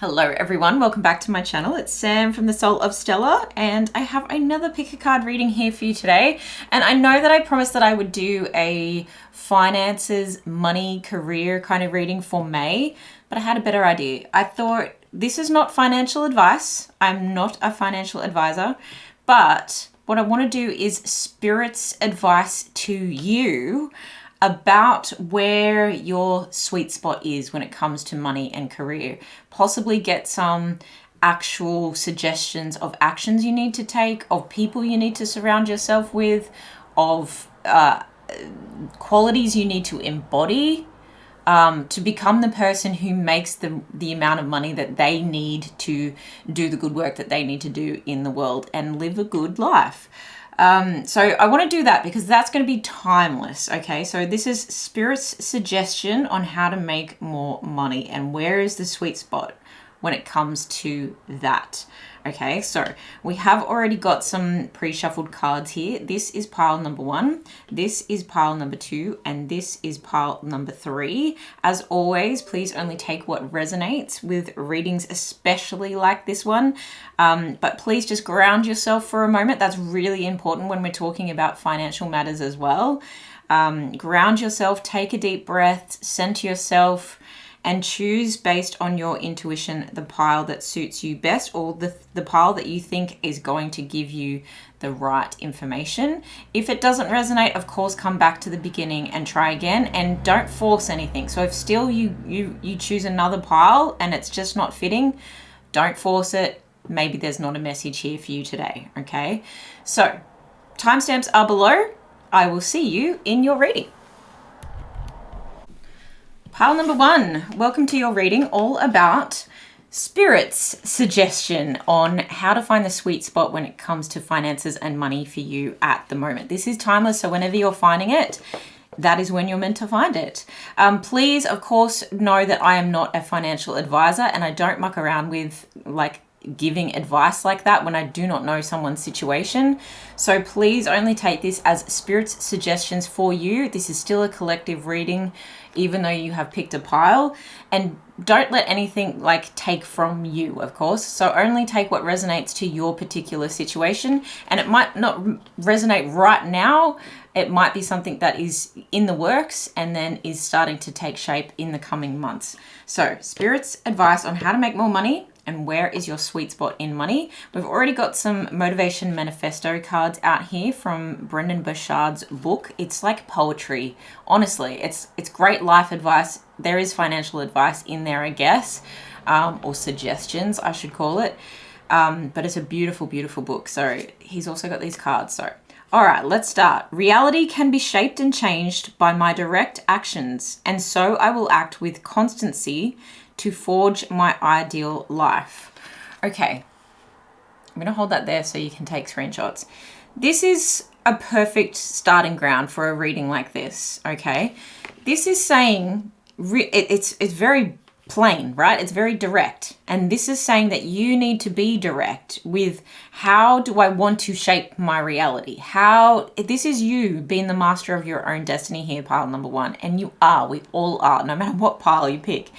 Hello everyone, welcome back to my channel. It's Sam from the Soul of Stella and I have another pick a card reading here for you today. And I know that I promised that I would do a finances, money, career kind of reading for May, but I had a better idea. I thought this is not financial advice. I'm not a financial advisor, but what I want to do is Spirit's advice to you about where your sweet spot is when it comes to money and career. Possibly get some actual suggestions of actions you need to take, of people you need to surround yourself with, of qualities you need to embody to become the person who makes the amount of money that they need to do the good work that they need to do in the world and live a good life. So I want to do that because that's going to be timeless. Okay, so this is Spirit's suggestion on how to make more money and where is the sweet spot when it comes to that. Okay, so we have already got some pre-shuffled cards here. This is pile number 1, this is pile number 2, and this is pile number 3. As always, please only take what resonates with readings, especially like this one. But please just ground yourself for a moment. That's really important when we're talking about financial matters as well. Ground yourself, take a deep breath, center yourself, and choose based on your intuition the pile that suits you best, or the pile that you think is going to give you the right information. If it doesn't resonate, of course, come back to the beginning and try again, and don't force anything. So if still you choose another pile and it's just not fitting, don't force it. Maybe there's not a message here for you today, okay? So timestamps are below. I will see you in your reading. Pile number 1, welcome to your reading all about Spirit's suggestion on how to find the sweet spot when it comes to finances and money for you at the moment. This is timeless, so whenever you're finding it, that is when you're meant to find it. Please, of course, know that I am not a financial advisor and I don't muck around with giving advice like that when I do not know someone's situation. So please only take this as Spirit's suggestions for you. This is still a collective reading, even though you have picked a pile, and don't let anything take from you, of course. So only take what resonates to your particular situation, and it might not resonate right now. It might be something that is in the works and then is starting to take shape in the coming months. So Spirit's advice on how to make more money and where is your sweet spot in money. We've already got some motivation manifesto cards out here from Brendon Burchard's book. It's like poetry. Honestly, it's great life advice. There is financial advice in there, I guess, or suggestions, I should call it. But it's a beautiful, beautiful book. So he's also got these cards. So, all right, let's start. Reality can be shaped and changed by my direct actions, and so I will act with constancy to forge my ideal life. Okay, I'm going to hold that there so you can take screenshots. This is a perfect starting ground for a reading like this, okay? This is saying, it's very plain, right? It's very direct. And this is saying that you need to be direct with how do I want to shape my reality? This is you being the master of your own destiny here, pile number 1. And you are, we all are, no matter what pile you pick.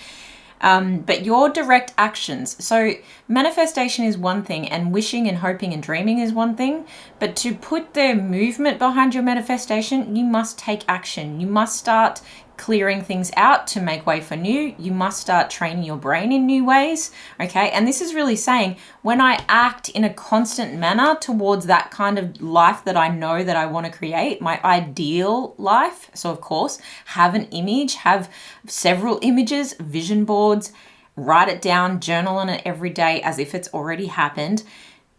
But your direct actions. So manifestation is one thing, and wishing and hoping and dreaming is one thing. But to put the movement behind your manifestation, you must take action. You must start clearing things out to make way for new. You must start training your brain in new ways. Okay. And this is really saying when I act in a constant manner towards that kind of life that I know that I want to create, my ideal life. So of course, have an image, have several images, vision boards, write it down, journal on it every day as if it's already happened.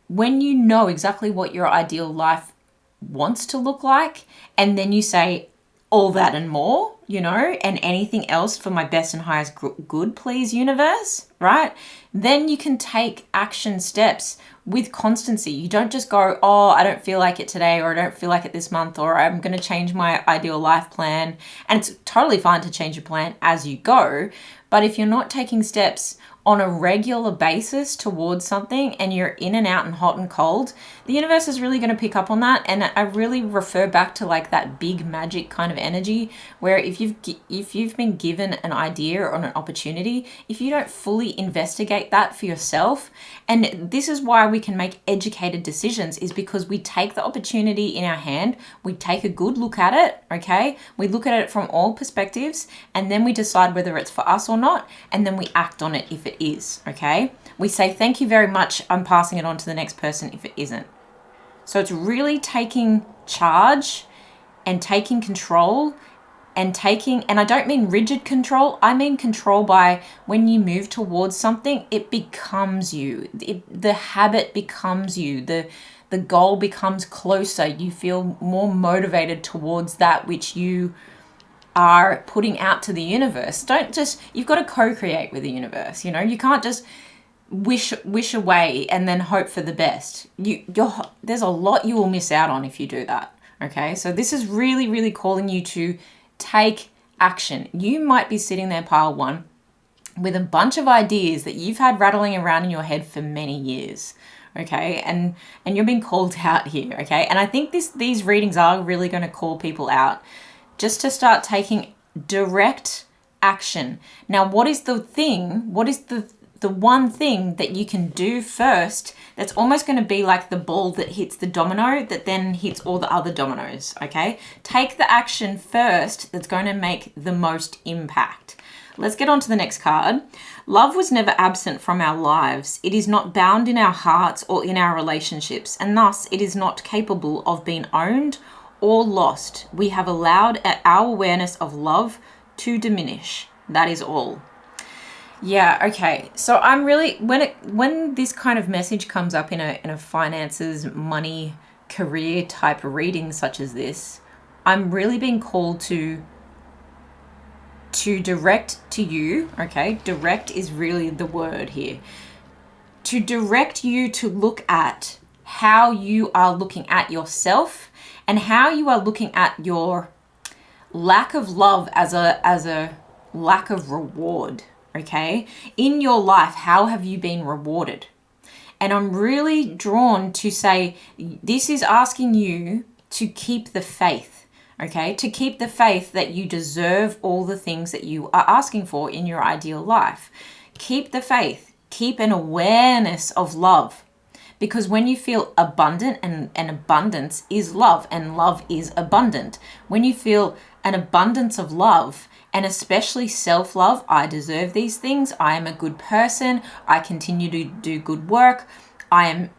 When you know exactly what your ideal life wants to look like, and then you say, all that and more, and anything else for my best and highest good, please, universe, right? Then you can take action steps with constancy. You don't just go, oh, I don't feel like it today, or I don't feel like it this month, or I'm going to change my ideal life plan. And it's totally fine to change your plan as you go. But if you're not taking steps on a regular basis towards something and you're in and out and hot and cold, the universe is really going to pick up on that. And I really refer back to like that big magic kind of energy where if you've been given an idea or an opportunity, if you don't fully investigate that for yourself, and this is why we can make educated decisions, is because we take the opportunity in our hand, we take a good look at it, okay? We look at it from all perspectives, and then we decide whether it's for us or not, and then we act on it if it is, okay? We say, thank you very much, I'm passing it on to the next person if it isn't. So it's really taking charge and taking control and I don't mean rigid control, I mean control by when you move towards something, it becomes you. The habit becomes you. The goal becomes closer. You feel more motivated towards that which you are putting out to the universe. You've got to co-create with the universe, you can't just wish away and then hope for the best. There's a lot you will miss out on if you do that, okay? So this is really, really calling you to take action. You might be sitting there, pile one, with a bunch of ideas that you've had rattling around in your head for many years, okay? And you're being called out here, okay? And I think these readings are really going to call people out just to start taking direct action. Now, what is the one thing that you can do first that's almost going to be like the ball that hits the domino that then hits all the other dominoes, okay? Take the action first that's going to make the most impact. Let's get on to the next card. Love was never absent from our lives. It is not bound in our hearts or in our relationships, and thus it is not capable of being owned or lost. We have allowed our awareness of love to diminish. That is all. Yeah, okay. So I'm really, when this kind of message comes up in a finances, money, career type of reading such as this, I'm really being called to direct to you, okay? Direct is really the word here. To direct you to look at how you are looking at yourself and how you are looking at your lack of love as a lack of reward. Okay, in your life, how have you been rewarded? And I'm really drawn to say, this is asking you to keep the faith, okay? To keep the faith that you deserve all the things that you are asking for in your ideal life. Keep the faith, keep an awareness of love. Because when you feel abundant, and abundance is love, and love is abundant. When you feel an abundance of love, and especially self-love, I deserve these things, I am a good person, I continue to do good work, I am,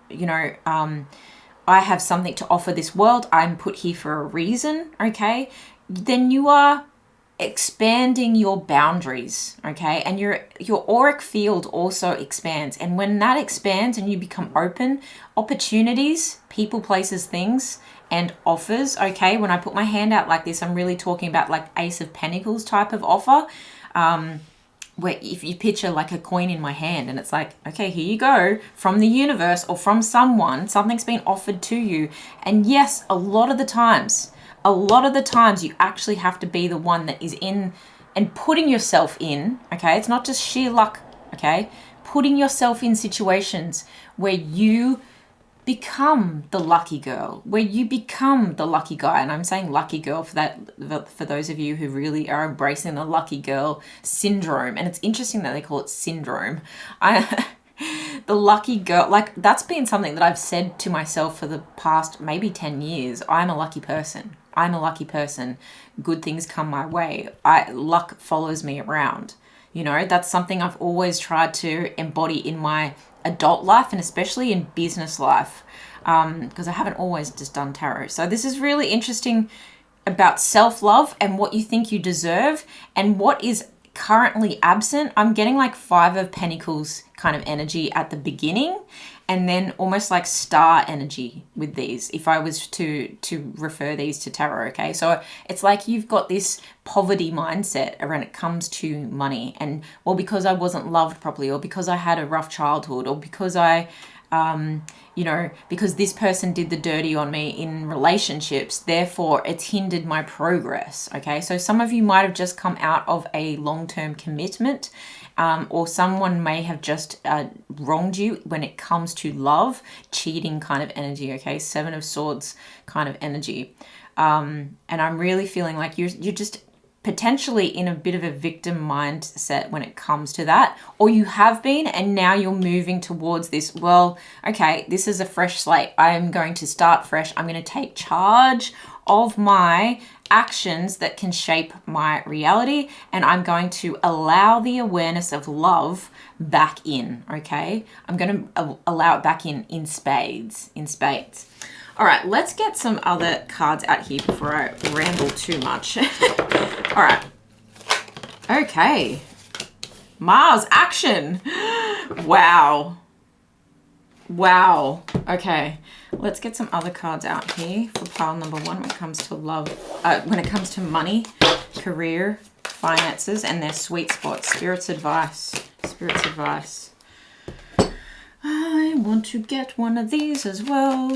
I have something to offer this world, I'm put here for a reason, okay? Then you are expanding your boundaries, okay? And your auric field also expands. And when that expands and you become open, opportunities, people, places, things, and offers, okay? When I put my hand out like this, I'm really talking about like Ace of Pentacles type of offer, where if you picture like a coin in my hand and it's like, okay, here you go, from the universe or from someone, something's been offered to you. And yes, a lot of the times you actually have to be the one that is in and putting yourself in, okay? It's not just sheer luck, okay? Putting yourself in situations where you become the lucky girl, where you become the lucky guy. And I'm saying lucky girl for those of you who really are embracing the lucky girl syndrome. And it's interesting that they call it syndrome. The lucky girl, like that's been something that I've said to myself for the past maybe 10 years. I'm a lucky person. I'm a lucky person. Good things come my way. Luck follows me around. That's something I've always tried to embody in my adult life and especially in business life, because I haven't always just done tarot. So this is really interesting about self-love and what you think you deserve and what is currently absent. I'm getting like 5 of Pentacles kind of energy at the beginning, and then almost like star energy with these, if I was to refer these to tarot, okay? So it's like you've got this poverty mindset when it comes to money, and well, because I wasn't loved properly, or because I had a rough childhood, or because because this person did the dirty on me in relationships, therefore it's hindered my progress, okay? So some of you might have just come out of a long-term commitment or someone may have just wronged you when it comes to love, cheating kind of energy, okay? 7 of Swords kind of energy. And I'm really feeling like you're just potentially in a bit of a victim mindset when it comes to that, or you have been, and now you're moving towards this, well, okay, this is a fresh slate. I'm going to start fresh. I'm going to take charge of my actions that can shape my reality, and I'm going to allow the awareness of love back in, okay? I'm going to allow it back in spades. All right, let's get some other cards out here before I ramble too much. All right. Okay. Mars action. Wow. Wow. Okay. Let's get some other cards out here for pile number 1 when it comes to love, when it comes to money, career, finances, and their sweet spots. Spirit's advice. Spirit's advice. I want to get one of these as well.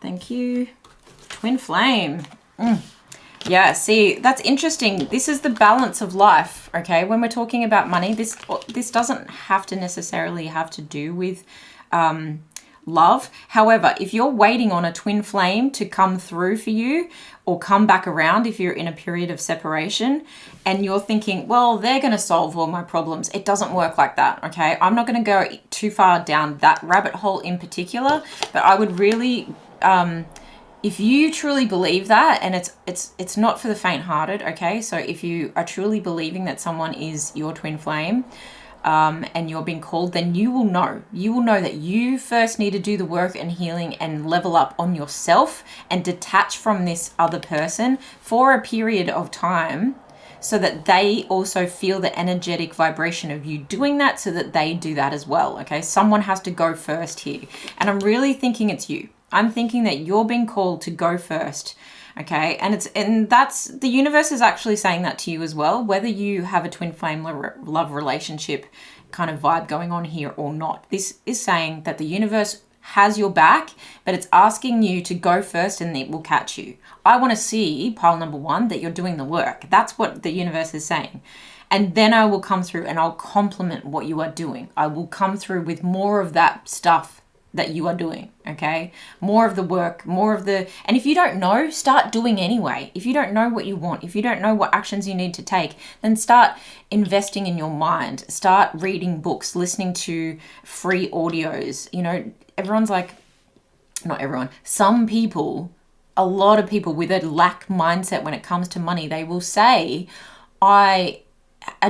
Thank you. Twin flame. Yeah, see, that's interesting. This is the balance of life, okay? When we're talking about money, this doesn't have to necessarily have to do with love. However, if you're waiting on a twin flame to come through for you or come back around if you're in a period of separation and you're thinking, well, they're going to solve all my problems, it doesn't work like that, okay? I'm not going to go too far down that rabbit hole in particular, but I would really... if you truly believe that, and it's not for the faint-hearted, okay? So if you are truly believing that someone is your twin flame, and you're being called, then you will know. You will know that you first need to do the work and healing and level up on yourself and detach from this other person for a period of time so that they also feel the energetic vibration of you doing that so that they do that as well, okay? Someone has to go first here. And I'm really thinking it's you. I'm thinking that you're being called to go first, okay? And that's the universe is actually saying that to you as well, whether you have a twin flame love relationship kind of vibe going on here or not. This is saying that the universe has your back, but it's asking you to go first and it will catch you. I want to see, pile number 1, that you're doing the work. That's what the universe is saying. And then I will come through and I'll complement what you are doing. I will come through with more of that stuff that you are doing, okay? More of the work, and if you don't know, start doing anyway. If you don't know what you want, if you don't know what actions you need to take, then start investing in your mind. Start reading books, listening to free audios. You know, everyone's like, not everyone, some people, a lot of people with a lack mindset when it comes to money, they will say, I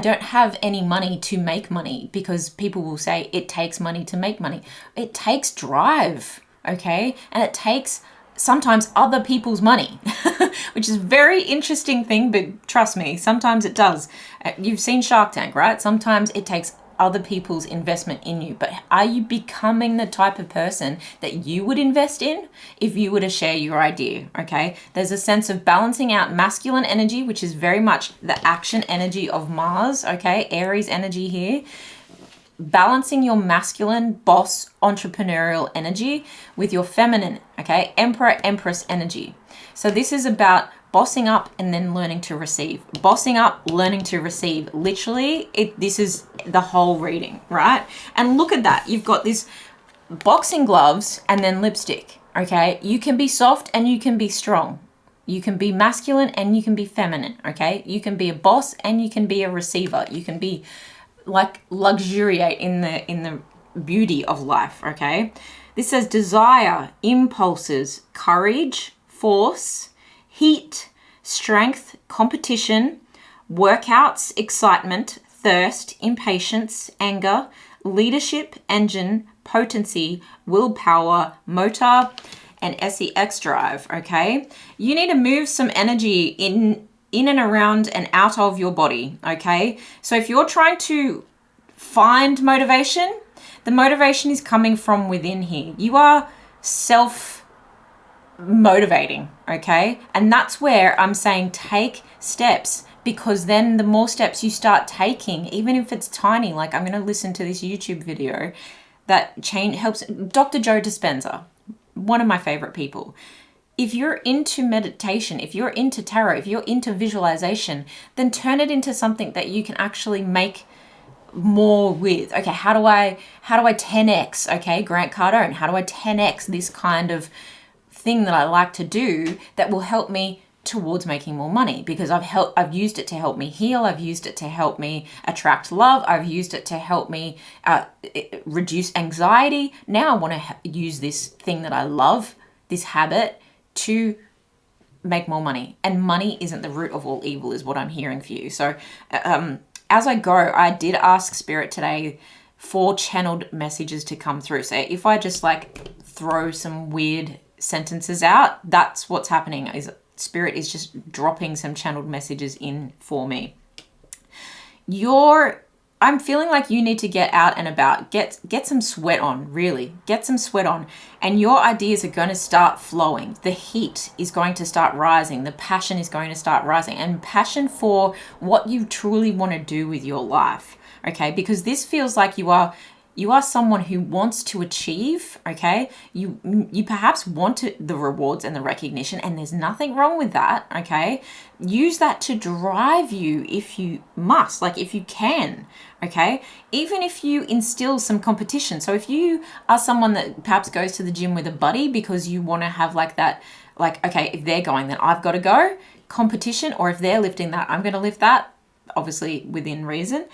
don't have any money to make money, because people will say it takes money to make money. It takes drive, okay? And it takes sometimes other people's money, which is a very interesting thing, but trust me, sometimes it does. You've seen Shark Tank, right? Sometimes it takes other people's investment in you, but are you becoming the type of person that you would invest in if you were to share your idea, okay? There's a sense of balancing out masculine energy, which is very much the action energy of Mars, okay? Aries energy here. Balancing your masculine boss entrepreneurial energy with your feminine, okay? Emperor, Empress energy. So this is about bossing up and then learning to receive. Bossing up, learning to receive. Literally, this is the whole reading, right? And look at that. You've got this boxing gloves and then lipstick, okay? You can be soft and you can be strong. You can be masculine and you can be feminine, okay? You can be a boss and you can be a receiver. You can be like luxuriate in the beauty of life, okay? This says desire, impulses, courage, force, heat, strength, competition, workouts, excitement, thirst, impatience, anger, leadership, engine, potency, willpower, motor, and SEX drive, okay? You need to move some energy in and around and out of your body, okay? So if you're trying to find motivation, the motivation is coming from within here. You are self-motivating, okay? And that's where I'm saying take steps, because then the more steps you start taking, even if it's tiny, like I'm going to listen to this YouTube video that helps. Dr. Joe Dispenza, one of my favorite people. If you're into meditation, if you're into tarot, if you're into visualization, then turn it into something that you can actually make more with, okay, how do I 10x, okay, Grant Cardone, how do I 10x this kind of thing that I like to do that will help me towards making more money? Because I've used it to help me heal, I've used it to help me attract love, I've used it to help me reduce anxiety. Now I want to use this thing that I love, this habit, to make more money. And money isn't the root of all evil, is what I'm hearing for you. So as I go, I did ask Spirit today for channeled messages to come through. So if I just like throw some weird sentences out, that's what's happening, is Spirit is just dropping some channeled messages in for me. I'm feeling like you need to get out and about, get some sweat on, really. Get some sweat on, and your ideas are going to start flowing. The heat is going to start rising. The passion is going to start rising, and passion for what you truly want to do with your life, okay? Because this feels like you are someone who wants to achieve, okay? You perhaps want the rewards and the recognition, and there's nothing wrong with that, okay? Use that to drive you if you must, like if you can, okay? Even if you instill some competition. So if you are someone that perhaps goes to the gym with a buddy because you want to have like that, like, okay, if they're going, then I've got to go, competition, or if they're lifting that, I'm going to lift that, obviously within reason.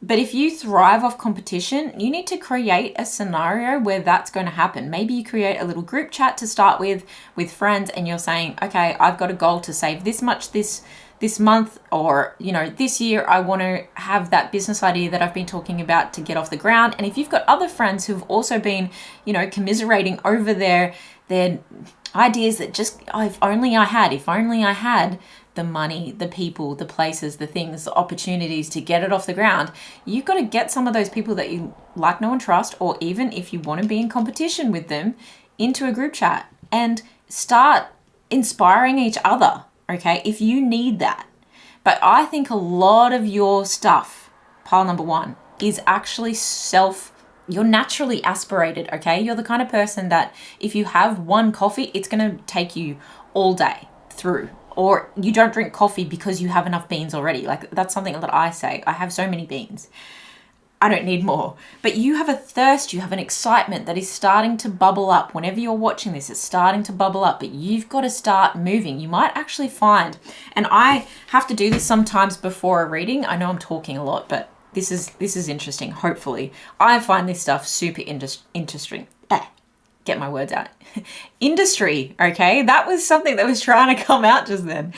But if you thrive off competition, you need to create a scenario where that's going to happen. Maybe you create a little group chat to start with friends, and you're saying, okay, I've got a goal to save this much this month, or, you know, this year I want to have that business idea that I've been talking about to get off the ground. And if you've got other friends who've also been, you know, commiserating over their ideas that just, oh, if only I had the money, the people, the places, the things, the opportunities to get it off the ground, you've got to get some of those people that you like, know, and trust, or even if you want to be in competition with them, into a group chat and start inspiring each other, okay, if you need that. But I think a lot of your stuff, pile number one, is actually you're naturally aspirated, okay? You're the kind of person that if you have one coffee, it's going to take you all day through. Or you don't drink coffee because you have enough beans already. Like, that's something that I say. I have so many beans. I don't need more. But you have a thirst, you have an excitement that is starting to bubble up. Whenever you're watching this, it's starting to bubble up, but you've got to start moving. You might actually find, and I have to do this sometimes before a reading. I know I'm talking a lot, but this is interesting, hopefully. I find this stuff super interesting. Get my words out. Industry, okay? That was something that was trying to come out just then.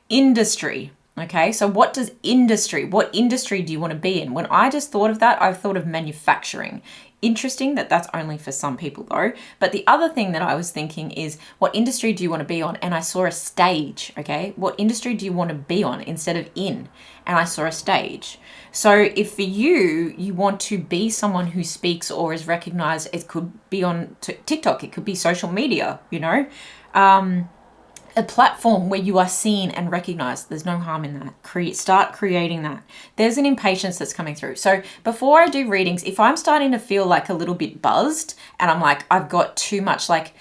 Industry, okay? So what industry do you want to be in? When I just thought of that, I've thought of manufacturing. Interesting that that's only for some people though. But the other thing that I was thinking is, what industry do you want to be on? And I saw a stage, okay? What industry do you want to be on instead of in? And I saw a stage. So if for you want to be someone who speaks or is recognized, it could be on TikTok, it could be social media, you know, a platform where you are seen and recognized. There's no harm in that. Start creating that. There's an impatience that's coming through. So before I do readings, if I'm starting to feel like a little bit buzzed and I'm like, I've got too much like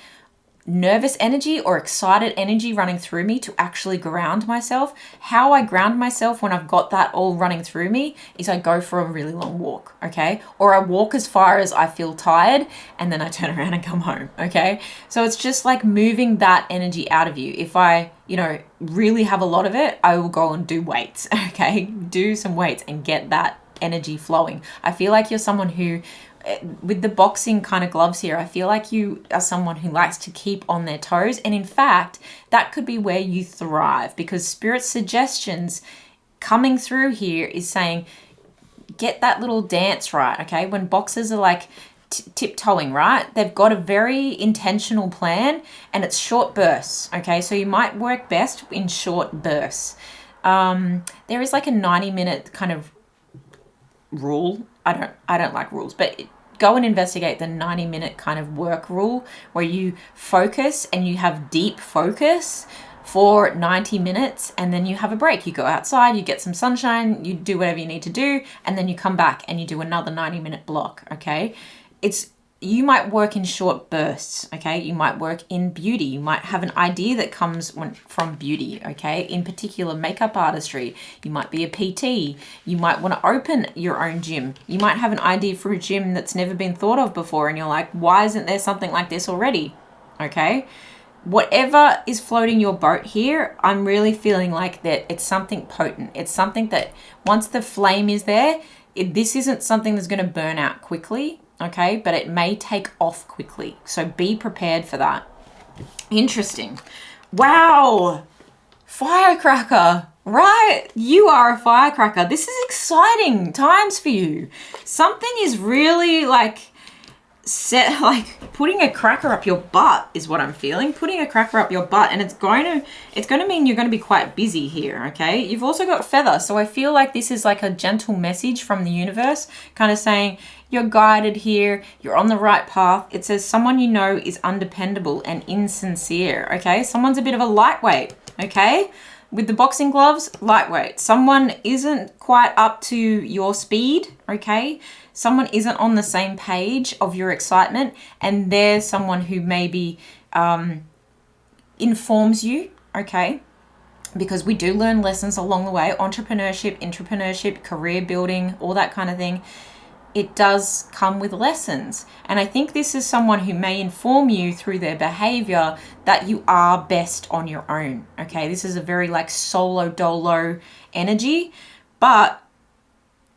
nervous energy or excited energy running through me to actually ground myself, how I ground myself when I've got that all running through me is I go for a really long walk, okay? Or I walk as far as I feel tired and then I turn around and come home, okay? So it's just like moving that energy out of you. If I, you know, really have a lot of it, I will go and do weights, okay? Do some weights and get that energy flowing. I feel like you're someone who, with the boxing kind of gloves here, I feel like you are someone who likes to keep on their toes. And in fact, that could be where you thrive, because Spirit's suggestions coming through here is saying, get that little dance right, okay? When boxers are like tiptoeing, right? They've got a very intentional plan and it's short bursts, okay? So you might work best in short bursts. There is like a 90-minute kind of rule. I don't like rules, but go and investigate the 90-minute kind of work rule where you focus and you have deep focus for 90 minutes and then you have a break. You go outside, you get some sunshine, you do whatever you need to do, and then you come back and you do another 90-minute block, okay? It's you might work in short bursts, okay? You might work in beauty. You might have an idea that comes from beauty, okay? In particular, makeup artistry. You might be a PT. You might want to open your own gym. You might have an idea for a gym that's never been thought of before, and you're like, why isn't there something like this already, okay? Whatever is floating your boat here, I'm really feeling like that it's something potent. It's something that once the flame is there, this isn't something that's going to burn out quickly, okay? But it may take off quickly. So be prepared for that. Interesting. Wow. Firecracker, right? You are a firecracker. This is exciting times for you. Something is really like putting a cracker up your butt is what I'm feeling. Putting a cracker up your butt, and it's going to mean you're going to be quite busy here, okay? You've also got feather, so I feel like this is like a gentle message from the universe, kind of saying you're guided here, you're on the right path. It says someone you know is undependable and insincere, okay? Someone's a bit of a lightweight, okay? With the boxing gloves, lightweight. Someone isn't quite up to your speed, okay? Someone isn't on the same page of your excitement, and there's someone who maybe informs you, okay? Because we do learn lessons along the way, entrepreneurship, career building, all that kind of thing. It does come with lessons. And I think this is someone who may inform you through their behavior that you are best on your own, okay? This is a very like solo dolo energy, but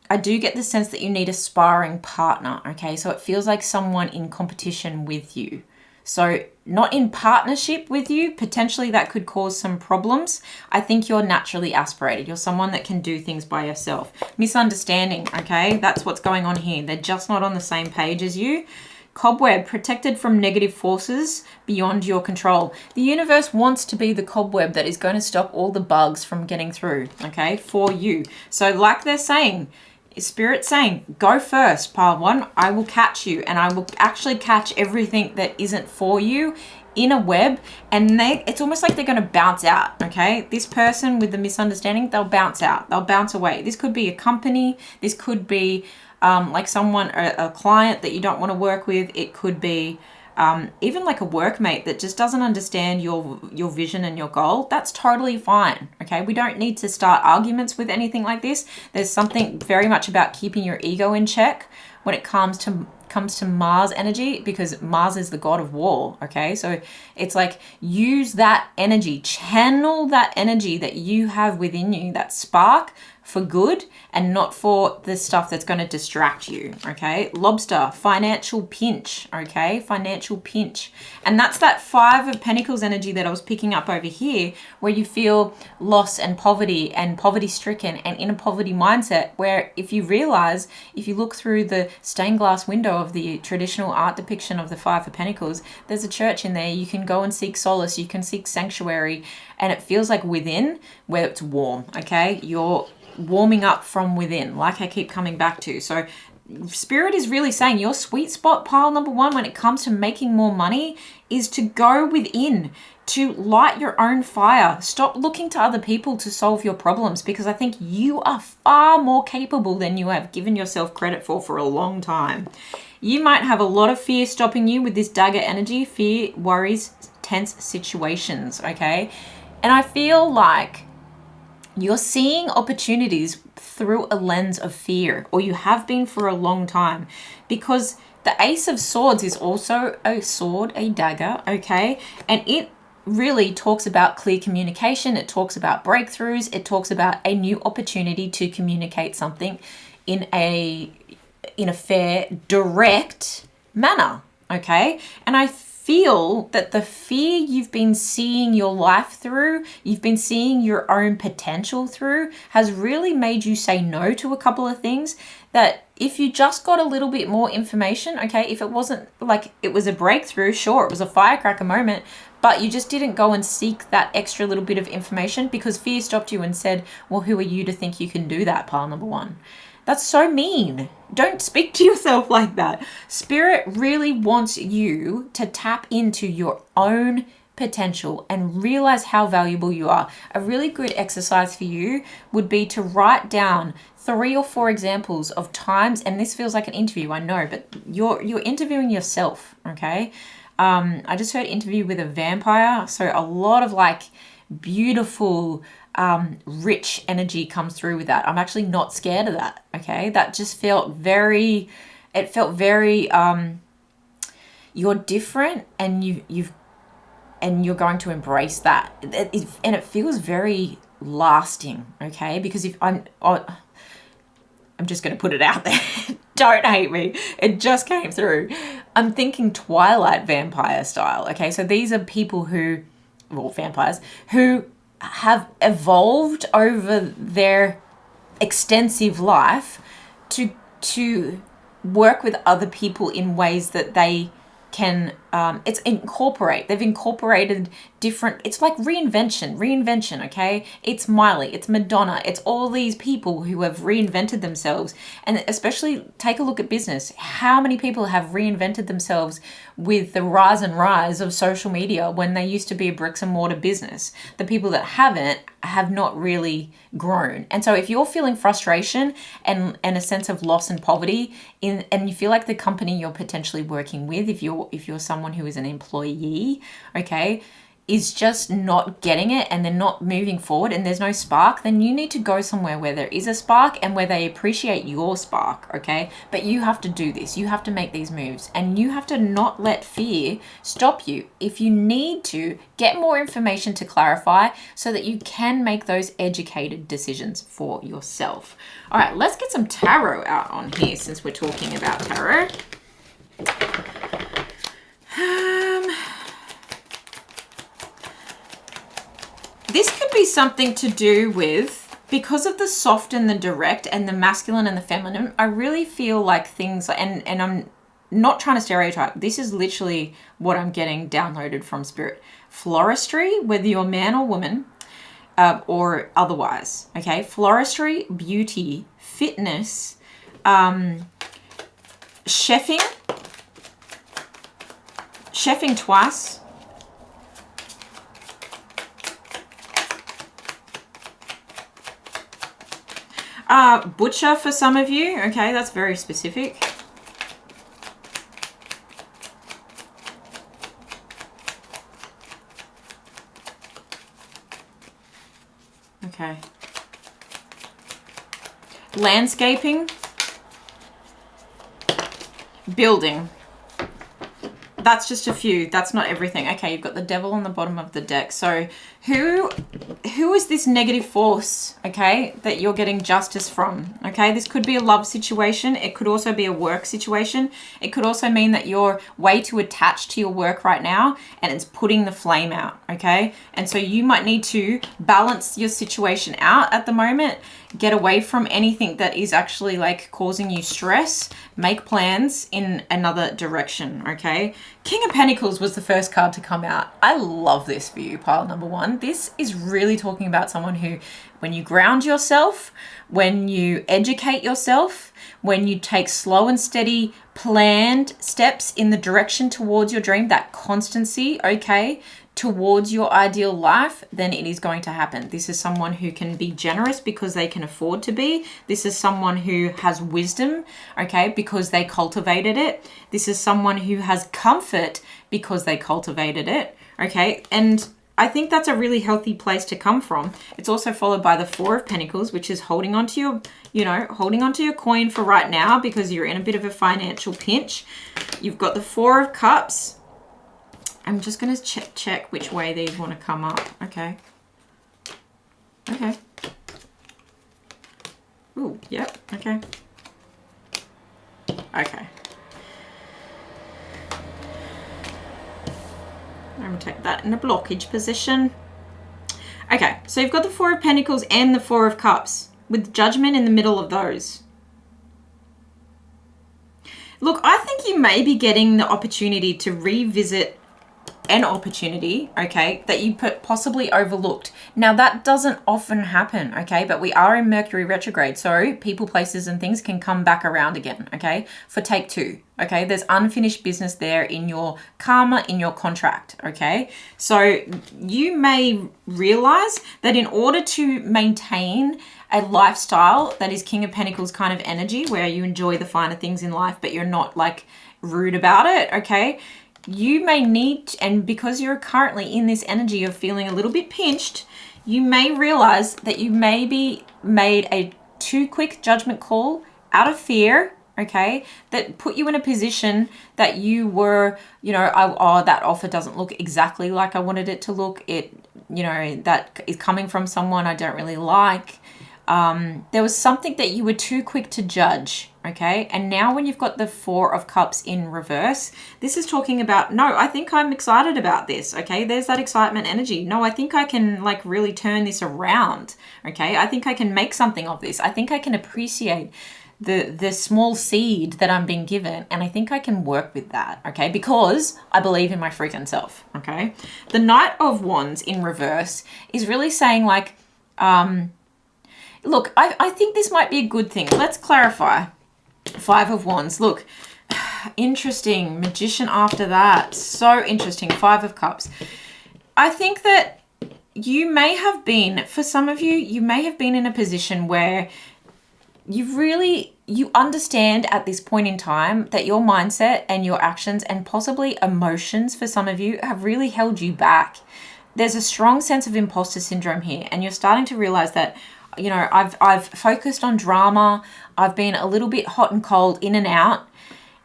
I do get the sense that you need a sparring partner, okay? So it feels like someone in competition with you. So not in partnership with you, potentially that could cause some problems. I think you're naturally aspirated. You're someone that can do things by yourself. Misunderstanding, okay? That's what's going on here. They're just not on the same page as you. Cobweb, protected from negative forces beyond your control. The universe wants to be the cobweb that is going to stop all the bugs from getting through, okay, for you. So like they're saying, Spirit saying, go first, pile one. I will catch you, and I will actually catch everything that isn't for you in a web, and it's almost like they're going to bounce out, okay? This person with the misunderstanding, they'll bounce out. They'll bounce away. This could be a company. This could be like someone, a client that you don't want to work with. It could be even like a workmate that just doesn't understand your vision and your goal. That's totally fine, okay? We don't need to start arguments with anything like this. There's something very much about keeping your ego in check when it comes to Mars energy, because Mars is the god of war, okay? So it's like use that energy, channel that energy that you have within you, that spark, for good and not for the stuff that's going to distract you, okay? Lobster, financial pinch, okay? Financial pinch. And that's that 5 of Pentacles energy that I was picking up over here, where you feel loss and poverty stricken and in a poverty mindset, where if you realize, if you look through the stained glass window of the traditional art depiction of the 5 of Pentacles, there's a church in there. You can go and seek solace. You can seek sanctuary, and it feels like within where it's warm, okay? You're warming up from within, like I keep coming back to. So Spirit is really saying your sweet spot, pile number 1, when it comes to making more money, is to go within, to light your own fire. Stop looking to other people to solve your problems, because I think you are far more capable than you have given yourself credit for a long time. You might have a lot of fear stopping you with this dagger energy, fear, worries, tense situations, okay? And I feel like you're seeing opportunities through a lens of fear, or you have been for a long time, because the Ace of Swords is also a sword, a dagger, okay? And it really talks about clear communication. It talks about breakthroughs. It talks about a new opportunity to communicate something in a fair, direct manner, okay? And I feel that the fear you've been seeing your life through, you've been seeing your own potential through, has really made you say no to a couple of things that if you just got a little bit more information, okay, if it wasn't like it was a breakthrough, sure, it was a firecracker moment, but you just didn't go and seek that extra little bit of information because fear stopped you and said, well, who are you to think you can do that, pile number 1? That's so mean. Don't speak to yourself like that. Spirit really wants you to tap into your own potential and realize how valuable you are. A really good exercise for you would be to write down 3 or 4 examples of times, and this feels like an interview, I know, but you're interviewing yourself, okay? I just heard interview with a vampire, so a lot of like beautiful, rich energy comes through with that. I'm actually not scared of that, okay? That just felt very, you're different, and you're going to embrace that. And it feels very lasting, okay? Because if I'm just going to put it out there. Don't hate me. It just came through. I'm thinking Twilight vampire style, okay? So these are people who, well, vampires, who have evolved over their extensive life to work with other people in ways that they can, they've incorporated different, it's like reinvention, okay? It's Miley, it's Madonna, it's all these people who have reinvented themselves. And especially take a look at business. How many people have reinvented themselves with the rise of social media when they used to be a bricks and mortar business? The people that haven't have not really grown. And so if you're feeling frustration and a sense of loss and poverty and you feel like the company you're potentially working with, if you're someone who is an employee, okay, is just not getting it and they're not moving forward and there's no spark, then you need to go somewhere where there is a spark and where they appreciate your spark, okay? But you have to do this. You have to make these moves and you have to not let fear stop you. If you need to, get more information to clarify so that you can make those educated decisions for yourself. All right, let's get some tarot out on here since we're talking about tarot. This could be something to do with, because of the soft and the direct and the masculine and the feminine, I really feel like things, and I'm not trying to stereotype, this is literally what I'm getting downloaded from spirit. Floristry, whether you're man or woman, or otherwise, okay? Floristry, beauty, fitness, chefing twice, butcher for some of you, okay, that's very specific. Okay. Landscaping, building. That's just a few. That's not everything. Okay, you've got the devil on the bottom of the deck. So who is this negative force, okay, that you're getting justice from? Okay, this could be a love situation. It could also be a work situation. It could also mean that you're way too attached to your work right now and it's putting the flame out, okay? And so you might need to balance your situation out at the moment. Get away from anything that is actually like causing you stress. Make plans in another direction, okay? King of Pentacles was the first card to come out. I love this for you, pile number one. This is really talking about someone who, when you ground yourself, when you educate yourself, when you take slow and steady planned steps in the direction towards your dream, that constancy, okay, towards your ideal life, then it is going to happen. This is someone who can be generous because they can afford to be. This is someone who has wisdom, okay, because they cultivated it. This is someone who has comfort because they cultivated it, okay? And I think that's a really healthy place to come from. It's also followed by the Four of Pentacles, which is holding onto your, holding onto your coin for right now because you're in a bit of a financial pinch. You've got the Four of Cups. I'm just going to check which way these want to come up. Okay. Okay. Ooh, yep. Okay. Okay. I'm going to take that in a blockage position. Okay, so you've got the Four of Pentacles and the Four of Cups with Judgment in the middle of those. Look, I think you may be getting the opportunity to revisit an opportunity, okay, that you possibly overlooked. Now, that doesn't often happen, okay, but we are in Mercury retrograde, so people, places, and things can come back around again, okay, for take two, okay? There's unfinished business there in your karma, in your contract, okay? So you may realize that in order to maintain a lifestyle that is King of Pentacles kind of energy, where you enjoy the finer things in life, but you're not like rude about it, okay? You may need, and because you're currently in this energy of feeling a little bit pinched, you may realize that you maybe made a too quick judgment call out of fear, okay, that put you in a position that you were, you know, oh, that offer doesn't look exactly like I wanted it to look. It, you know, that is coming from someone I don't really like. There was something that you were too quick to judge, okay? And now when you've got the Four of Cups in reverse, this is talking about, no, I think I'm excited about this, okay? There's that excitement energy. No, I think I can like really turn this around, okay? I think I can make something of this. I think I can appreciate the small seed that I'm being given, and I think I can work with that, okay? Because I believe in my freaking self, okay? The Knight of Wands in reverse is really saying like, look, I think this might be a good thing. Let's clarify. Five of Wands. Look, interesting. Magician after that. So interesting. Five of Cups. I think that you may have been, for some of you, you may have been in a position where you understand at this point in time that your mindset and your actions and possibly emotions for some of you have really held you back. There's a strong sense of imposter syndrome here, and you're starting to realize that, you know, I've focused on drama. I've been a little bit hot and cold, in and out.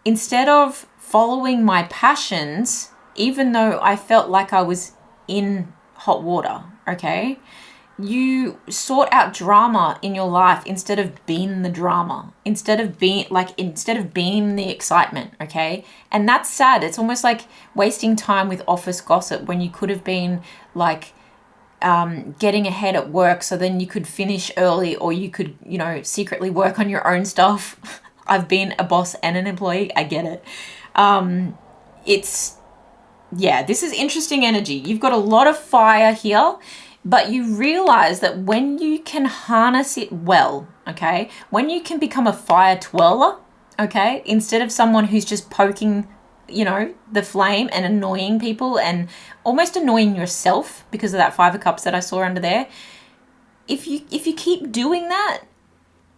Instead of following my passions, even though I felt like I was in hot water, okay? You sort out drama in your life instead of being the drama, instead of being the excitement, okay? And that's sad. It's almost like wasting time with office gossip when you could have been like getting ahead at work, so then you could finish early, or you could, you know, secretly work on your own stuff. I've been a boss and an employee. I get it. Yeah, this is interesting energy. You've got a lot of fire here, but you realize that when you can harness it well, okay, when you can become a fire twirler, okay, instead of someone who's just poking, you know, the flame and annoying people and almost annoying yourself because of that Five of Cups that I saw under there. If you keep doing that,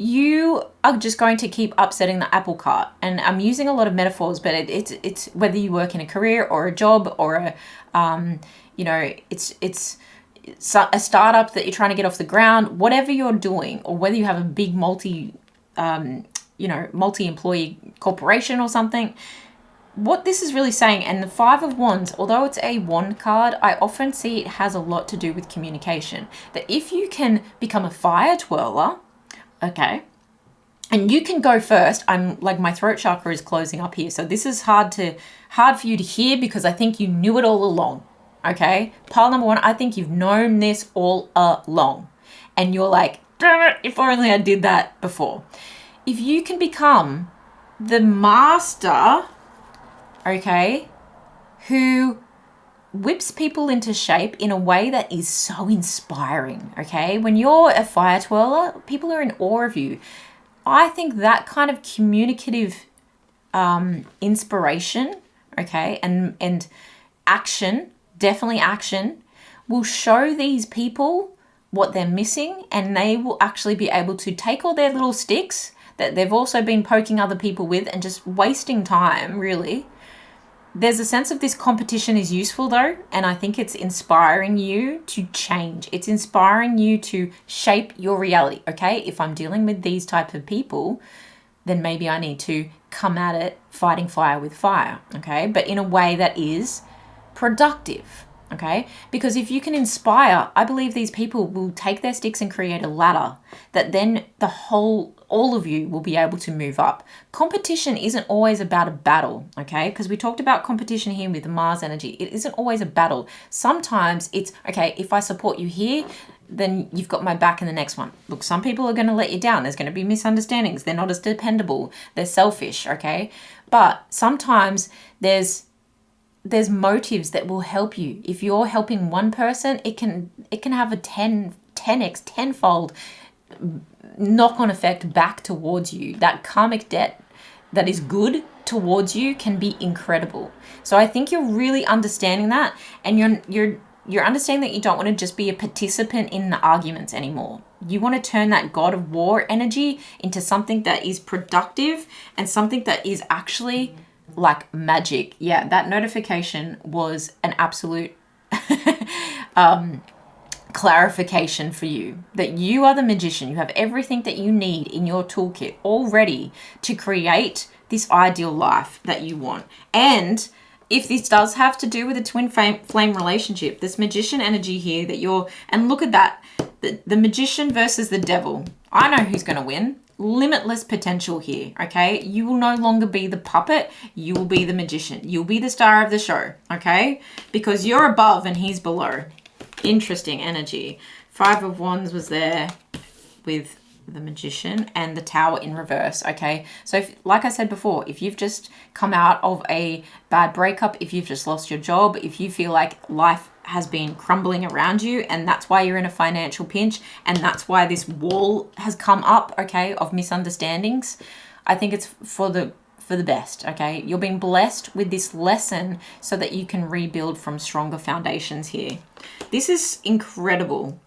you are just going to keep upsetting the apple cart. And I'm using a lot of metaphors, but it's whether you work in a career or a job or a, you know, it's a startup that you're trying to get off the ground, whatever you're doing, or whether you have a big multi-employee corporation or something. What this is really saying, and the Five of Wands, although it's a wand card, I often see it has a lot to do with communication. That if you can become a fire twirler, okay, and you can go first. I'm like, my throat chakra is closing up here, so this is hard for you to hear because I think you knew it all along, okay? Pile number one, I think you've known this all along, and you're like, damn it, if only I did that before. If you can become the master, okay, who whips people into shape in a way that is so inspiring, okay? When you're a fire twirler, people are in awe of you. I think that kind of communicative inspiration, okay, and action, definitely action, will show these people what they're missing, and they will actually be able to take all their little sticks that they've also been poking other people with and just wasting time, really. There's a sense of this competition is useful though, and I think it's inspiring you to change. It's inspiring you to shape your reality, okay? If I'm dealing with these type of people, then maybe I need to come at it fighting fire with fire, okay? But in a way that is productive, okay? Because if you can inspire, I believe these people will take their sticks and create a ladder that then all of you will be able to move up. Competition isn't always about a battle, okay? Because we talked about competition here with the Mars energy. It isn't always a battle. Sometimes it's, okay, if I support you here, then you've got my back in the next one. Look, some people are going to let you down. There's going to be misunderstandings. They're not as dependable. They're selfish, okay? But sometimes there's there's motives that will help you. If you're helping one person, it can have a 10x, tenfold knock-on effect back towards you. That karmic debt that is good towards you can be incredible. So I think you're really understanding that, and you're understanding that you don't want to just be a participant in the arguments anymore. You want to turn that God of War energy into something that is productive and something that is actually like magic. Yeah, that notification was an absolute clarification for you, that you are the magician. You have everything that you need in your toolkit already to create this ideal life that you want. And if this does have to do with a twin flame relationship, this magician energy here that you're, and look at that, the magician versus the devil. I know who's going to win. Limitless potential here, okay? You will no longer be the puppet. You will be the magician. You'll be the star of the show, okay? Because you're above and he's below. Interesting energy. 5 of Wands was there with the magician and the Tower in reverse, okay? So if, like I said before, if you've just come out of a bad breakup, if you've just lost your job, if you feel like life has been crumbling around you and that's why you're in a financial pinch and that's why this wall has come up, okay, of misunderstandings, I think it's for the best, okay? You're being blessed with this lesson so that you can rebuild from stronger foundations here. This is incredible.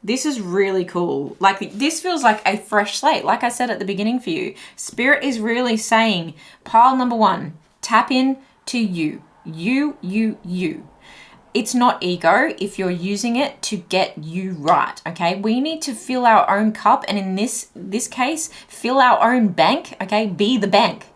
This is really cool. Like, this feels like a fresh slate. Like I said at the beginning for you, Spirit is really saying, pile number 1, tap in to you. You. It's not ego if you're using it to get you right, okay? We need to fill our own cup, and in this case, fill our own bank, okay? Be the bank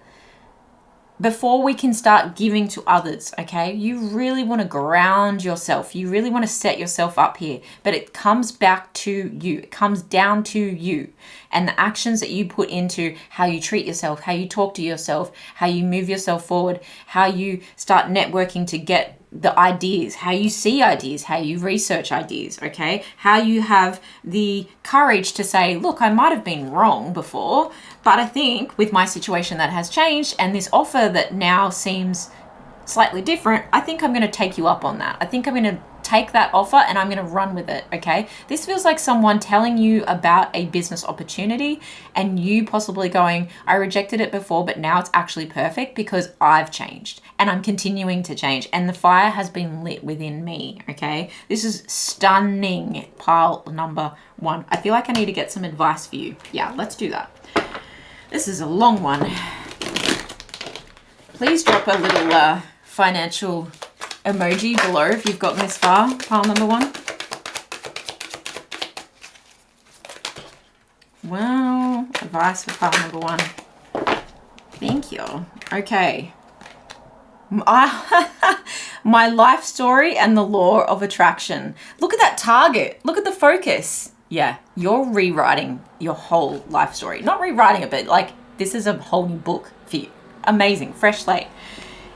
before we can start giving to others, okay? You really want to ground yourself. You really want to set yourself up here, but it comes back to you. It comes down to you and the actions that you put into how you treat yourself, how you talk to yourself, how you move yourself forward, how you start networking to get the ideas, how you see ideas, how you research ideas, okay? How you have the courage to say, look, I might have been wrong before, but I think with my situation that has changed and this offer that now seems slightly different, I think I'm going to take you up on that. I think I'm going to take that offer and I'm going to run with it, okay? This feels like someone telling you about a business opportunity and you possibly going, I rejected it before, but now it's actually perfect because I've changed and I'm continuing to change and the fire has been lit within me, okay? This is stunning, pile number 1. I feel like I need to get some advice for you. Yeah, let's do that. This is a long one. Please drop a little financial emoji below if you've gotten this far, pile number 1. Well, advice for pile number 1. Thank you. Okay. My life story and the law of attraction. Look at that target. Look at the focus. Yeah, you're rewriting your whole life story. Not rewriting it, but like this is a whole new book for you. Amazing, fresh slate.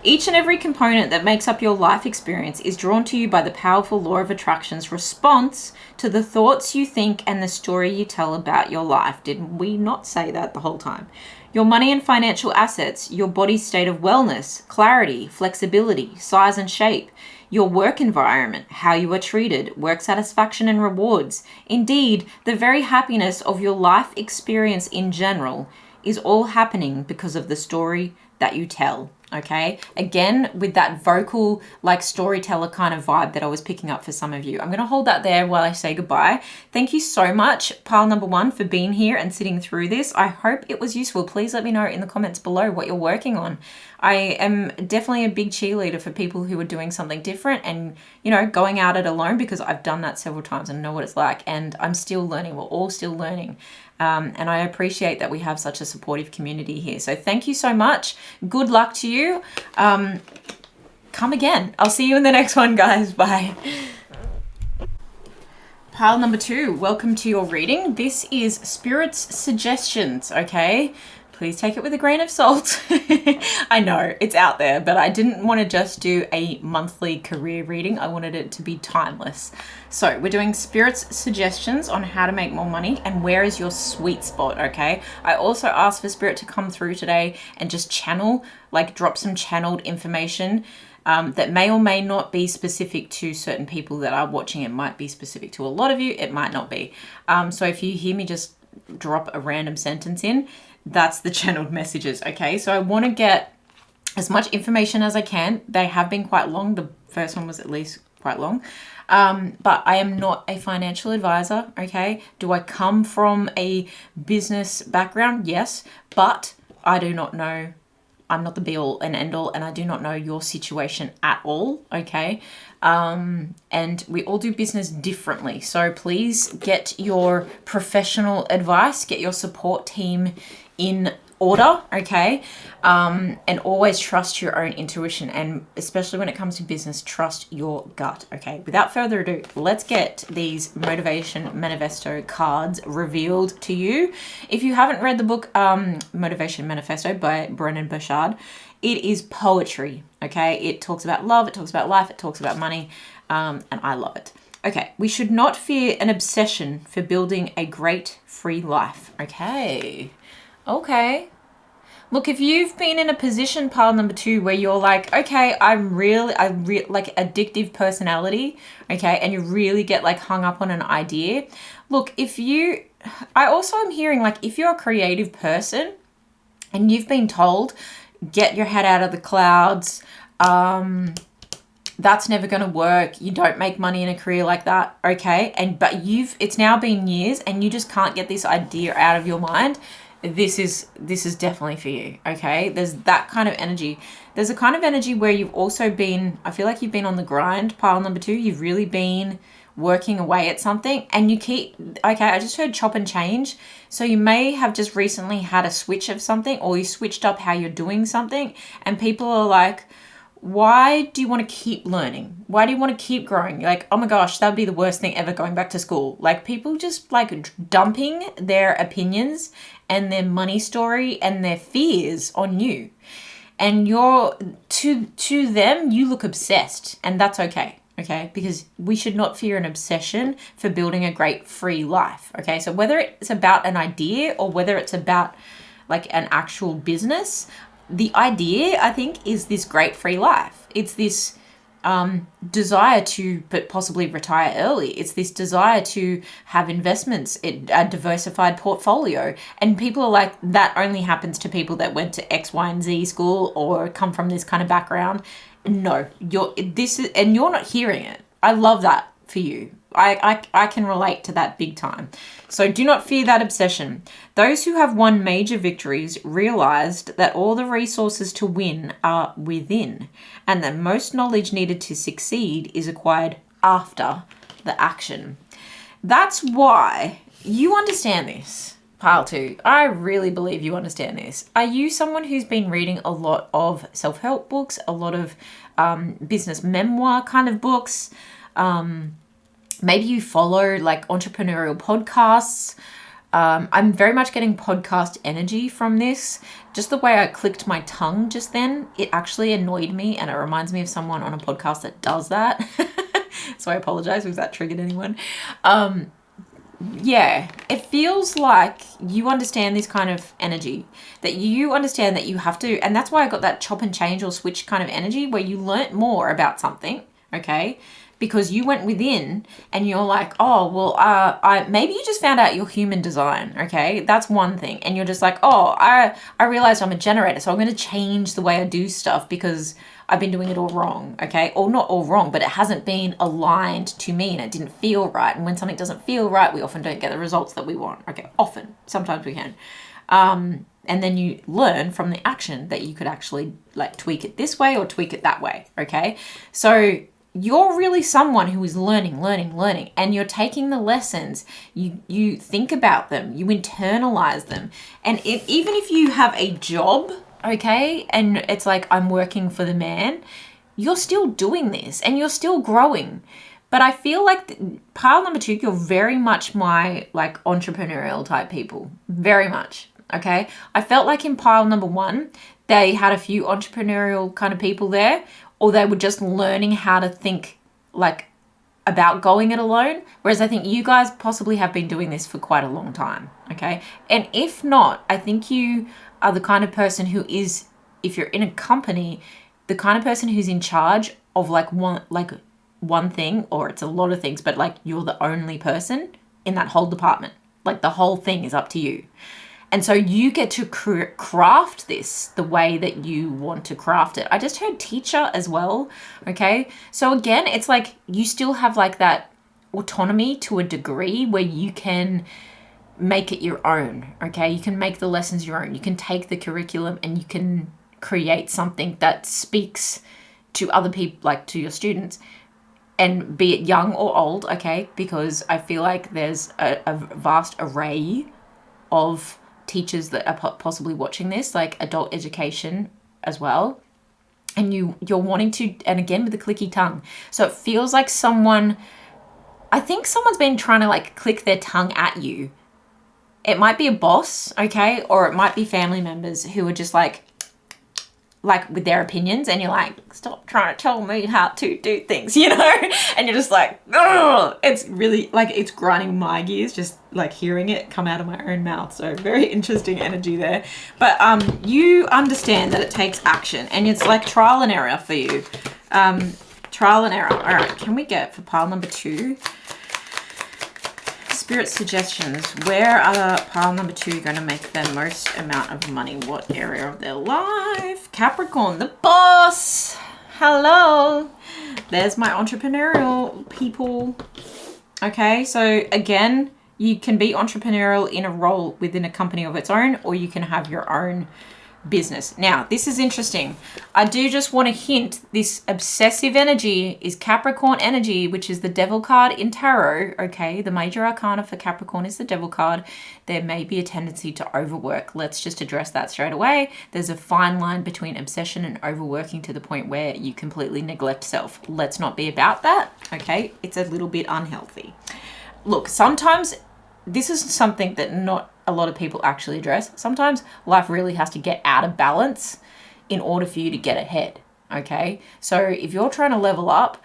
Each and every component that makes up your life experience is drawn to you by the powerful law of attraction's response to the thoughts you think and the story you tell about your life. Did we not say that the whole time? Your money and financial assets, your body's state of wellness, clarity, flexibility, size and shape, your work environment, how you are treated, work satisfaction and rewards. Indeed, the very happiness of your life experience in general is all happening because of the story that you tell. Okay, again with that vocal like storyteller kind of vibe that I was picking up for some of you. I'm going to hold that there while I say goodbye. Thank you so much, pile number 1, for being here and sitting through this. I hope it was useful. Please let me know in the comments below what you're working on. I am definitely a big cheerleader for people who are doing something different and, you know, going out it alone, because I've done that several times and know what it's like, and I'm still learning. We're all still learning. And I appreciate that we have such a supportive community here. So thank you so much. Good luck to you. Come again. I'll see you in the next one, guys. Bye. Pile number 2, welcome to your reading. This is Spirit's suggestions, okay? Please take it with a grain of salt. I know it's out there, but I didn't want to just do a monthly career reading. I wanted it to be timeless. So we're doing Spirit's suggestions on how to make more money and where is your sweet spot, okay? I also asked for Spirit to come through today and just channel, like drop some channeled information that may or may not be specific to certain people that are watching. It might be specific to a lot of you. It might not be. So if you hear me just drop a random sentence in, that's the channeled messages, okay? So I want to get as much information as I can. They have been quite long. The first one was at least quite long. But I am not a financial advisor, okay? Do I come from a business background? Yes, but I do not know. I'm not the be all and end all, and I do not know your situation at all, okay? And we all do business differently. So please get your professional advice, get your support team in order, okay? And always trust your own intuition, and especially when it comes to business, trust your gut, okay? Without further ado, let's get these Motivation Manifesto cards revealed to you. If you haven't read the book Motivation Manifesto by Brendon Burchard, it is poetry, okay? It talks about love, it talks about life, it talks about money, and I love it. Okay, we should not fear an obsession for building a great free life, okay? Okay. Look, if you've been in a position, pile number 2, where you're like, okay, I'm like addictive personality, okay, and you really get like hung up on an idea. Look, I also am hearing like if you're a creative person and you've been told, get your head out of the clouds, that's never going to work. You don't make money in a career like that, okay? But it's now been years and you just can't get this idea out of your mind. This is definitely for you, okay? There's that kind of energy. There's a kind of energy where you've also been, I feel like you've been on the grind, pile number 2. You've really been working away at something and you keep, okay, I just heard chop and change. So you may have just recently had a switch of something, or you switched up how you're doing something, and people are like, why do you want to keep learning? Why do you want to keep growing? You're like, oh my gosh, that'd be the worst thing ever, going back to school. Like, people just like dumping their opinions and their money story and their fears on you. And to them, you look obsessed, and that's okay. Okay, because we should not fear an obsession for building a great free life. Okay, so whether it's about an idea or whether it's about like an actual business, the idea, I think, is this great free life. It's this desire to but possibly retire early. It's this desire to have investments, a diversified portfolio. And people are like, that only happens to people that went to X, Y, and Z school or come from this kind of background. No, you're not hearing it. I love that for you. I can relate to that big time. So do not fear that obsession. Those who have won major victories realized that all the resources to win are within, and that most knowledge needed to succeed is acquired after the action. That's why you understand this. Pile 2, I really believe you understand this. Are you someone who's been reading a lot of self-help books, a lot of business memoir kind of books? Maybe you follow like entrepreneurial podcasts. I'm very much getting podcast energy from this. Just the way I clicked my tongue just then, it actually annoyed me, and it reminds me of someone on a podcast that does that. So I apologize if that triggered anyone. Yeah, it feels like you understand this kind of energy, that you understand that you have to, and that's why I got that chop and change or switch kind of energy, where you learnt more about something, okay? Because you went within and you're like, oh, well, maybe you just found out your human design, okay? That's one thing. And you're just like, oh, I realized I'm a generator, so I'm going to change the way I do stuff because I've been doing it all wrong, okay? Or not all wrong, but it hasn't been aligned to me and it didn't feel right. And when something doesn't feel right, we often don't get the results that we want, okay? Often. Sometimes we can. And then you learn from the action that you could actually like tweak it this way or tweak it that way, okay? So you're really someone who is learning, and you're taking the lessons, you think about them, you internalize them. And even if you have a job, okay, and it's like, I'm working for the man, you're still doing this and you're still growing. But I feel like pile number 2, you're very much my like entrepreneurial type people, very much, okay? I felt like in pile number 1, they had a few entrepreneurial kind of people there, or they were just learning how to think like about going it alone. Whereas I think you guys possibly have been doing this for quite a long time, okay? And if not, I think you are the kind of person who is, if you're in a company, the kind of person who's in charge of like one thing, or it's a lot of things, but like you're the only person in that whole department. Like the whole thing is up to you. And so you get to craft this the way that you want to craft it. I just heard teacher as well. Okay. So again, it's like you still have like that autonomy to a degree where you can make it your own. Okay. You can make the lessons your own. You can take the curriculum and you can create something that speaks to other people, like to your students, and be it young or old. Okay. Because I feel like there's a vast array of teachers that are possibly watching this, like adult education as well, and you're wanting to, and again with the clicky tongue, so it feels like I think someone's been trying to like click their tongue at you. It might be a boss, okay, or it might be family members who are just like with their opinions, and you're like, stop trying to tell me how to do things, you know? And you're just like, oh, it's really like, it's grinding my gears just like hearing it come out of my own mouth. So very interesting energy there. But you understand that it takes action, and it's like trial and error for you. Trial and error. All right, can we get for pile number 2? Spirit suggestions. Where are pile number 2 going to make the most amount of money? What area of their life? Capricorn, the boss. Hello. There's my entrepreneurial people. Okay, so again, you can be entrepreneurial in a role within a company of its own, or you can have your own business. Now, this is interesting. I do just want to hint, this obsessive energy is Capricorn energy, which is the devil card in tarot. Okay, the major arcana for Capricorn is the devil card. There may be a tendency to overwork. Let's just address that straight away. There's a fine line between obsession and overworking to the point where you completely neglect self. Let's not be about that. Okay, it's a little bit unhealthy. Look, sometimes this is something that not a lot of people actually address. Sometimes life really has to get out of balance in order for you to get ahead. Okay, so if you're trying to level up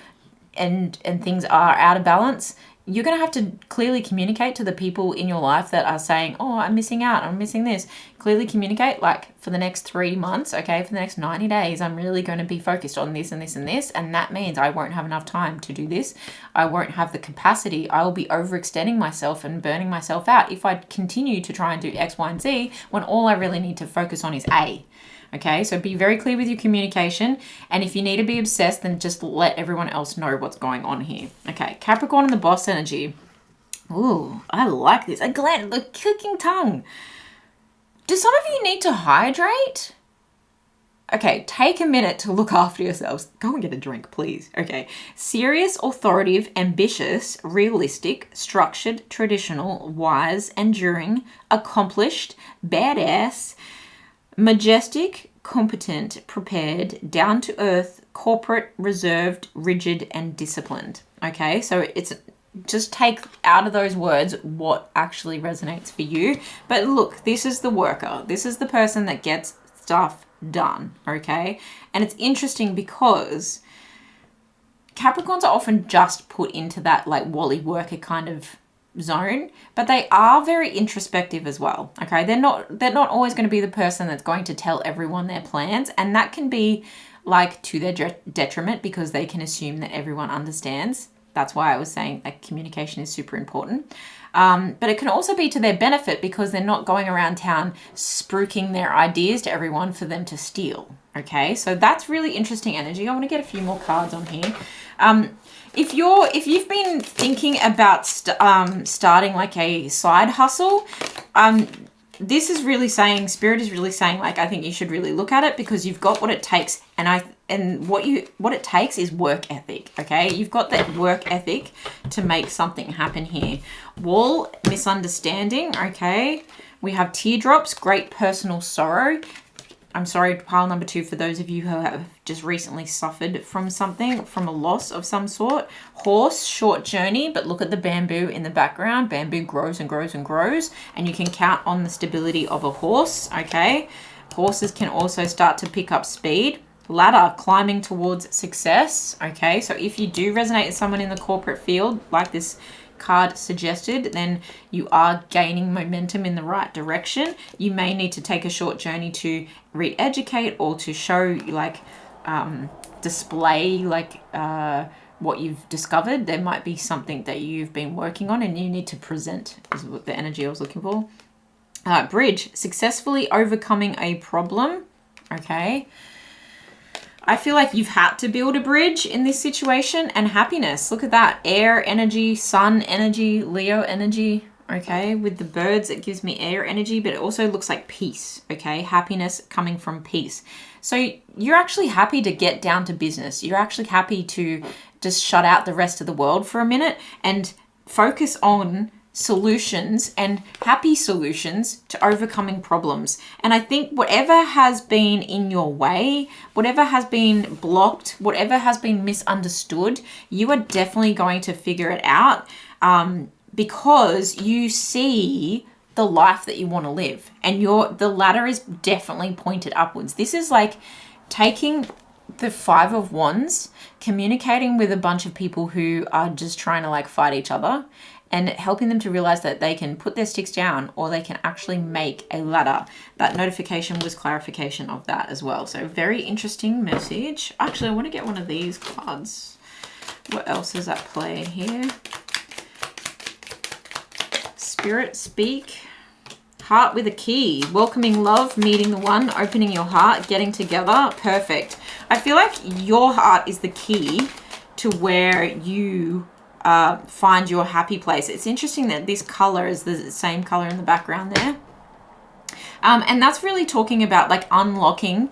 and things are out of balance, you're going to have to clearly communicate to the people in your life that are saying, oh, I'm missing out, I'm missing this. Clearly communicate, like for the next 3 months, okay, for the next 90 days, I'm really going to be focused on this and this and this. And that means I won't have enough time to do this. I won't have the capacity. I will be overextending myself and burning myself out if I continue to try and do X, Y, and Z when all I really need to focus on is A. Okay, so be very clear with your communication. And if you need to be obsessed, then just let everyone else know what's going on here. Okay, Capricorn and the boss energy. Ooh, I like this. The clicking tongue. Do some of you need to hydrate? Okay, take a minute to look after yourselves. Go and get a drink, please. Okay, serious, authoritative, ambitious, realistic, structured, traditional, wise, enduring, accomplished, badass, majestic, competent, prepared, down to earth, corporate, reserved, rigid, and disciplined. Okay, so it's just take out of those words what actually resonates for you. But look, this is the worker. This is the person that gets stuff done. Okay, and it's interesting because Capricorns are often just put into that like Wally worker kind of zone, but they are very introspective as well. Okay, they're not always going to be the person that's going to tell everyone their plans, and that can be like to their detriment because they can assume that everyone understands. That's why I was saying that communication is super important. But it can also be to their benefit because they're not going around town spruiking their ideas to everyone for them to steal. Okay, so that's really interesting energy. I want to get a few more cards on here. If you've been thinking about starting like a side hustle, this is really saying, Spirit is really saying, like, I think you should really look at it because you've got what it takes, and what it takes is work ethic. Okay, you've got that work ethic to make something happen here. Wall, misunderstanding. Okay, we have teardrops, great personal sorrow. I'm sorry, pile number 2, for those of you who have just recently suffered from something, from a loss of some sort. Horse, short journey, but look at the bamboo in the background. Bamboo grows and grows and grows, and you can count on the stability of a horse, okay? Horses can also start to pick up speed. Ladder, climbing towards success, okay? So if you do resonate with someone in the corporate field, like this card suggested, then you are gaining momentum in the right direction. You may need to take a short journey to re-educate or to show like display like what you've discovered. There might be something that you've been working on and you need to present, is what the energy I was looking for. Bridge, successfully overcoming a problem. Okay. I feel like you've had to build a bridge in this situation. And happiness, look at that. Air energy, sun energy, Leo energy. Okay, with the birds, it gives me air energy, but it also looks like peace. Okay, happiness coming from peace. So you're actually happy to get down to business. You're actually happy to just shut out the rest of the world for a minute and focus on solutions and happy solutions to overcoming problems. And I think whatever has been in your way, whatever has been blocked, whatever has been misunderstood, you are definitely going to figure it out, because you see the life that you want to live, and the ladder is definitely pointed upwards. This is like taking the 5 of Wands, communicating with a bunch of people who are just trying to like fight each other, and helping them to realize that they can put their sticks down or they can actually make a ladder. That notification was clarification of that as well. So very interesting message. Actually, I want to get one of these cards. What else is at play here? Spirit, speak. Heart with a key. Welcoming love, meeting the one, opening your heart, getting together. Perfect. I feel like your heart is the key to where you find your happy place. It's interesting that this color is the same color in the background there. And that's really talking about like unlocking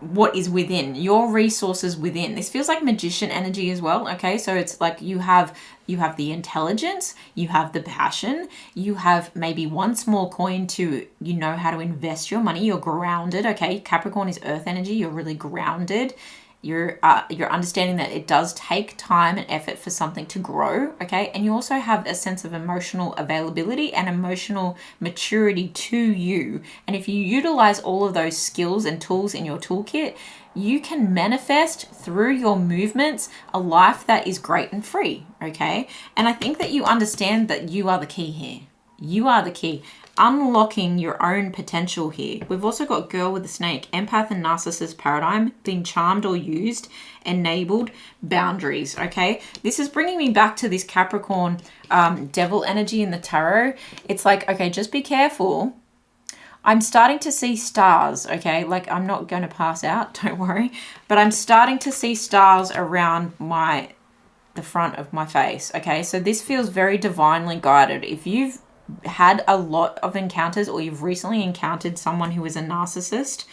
what is within, your resources within. This feels like magician energy as well. Okay, so it's like you have the intelligence, you have the passion, you have maybe one small coin to, you know how to invest your money, you're grounded. Okay, Capricorn is earth energy, you're really grounded. You're understanding that it does take time and effort for something to grow, okay? And you also have a sense of emotional availability and emotional maturity to you. And if you utilize all of those skills and tools in your toolkit, you can manifest through your movements a life that is great and free, okay? And I think that you understand that you are the key here. You are the key. Unlocking your own potential here. We've also got girl with the snake, empath and narcissist paradigm, being charmed or used, enabled, boundaries, okay? This is bringing me back to this Capricorn devil energy in the tarot. It's like, okay, just be careful. I'm starting to see stars, okay? Like, I'm not going to pass out, don't worry. But I'm starting to see stars around the front of my face, okay? So this feels very divinely guided. If you've had a lot of encounters, or you've recently encountered someone who is a narcissist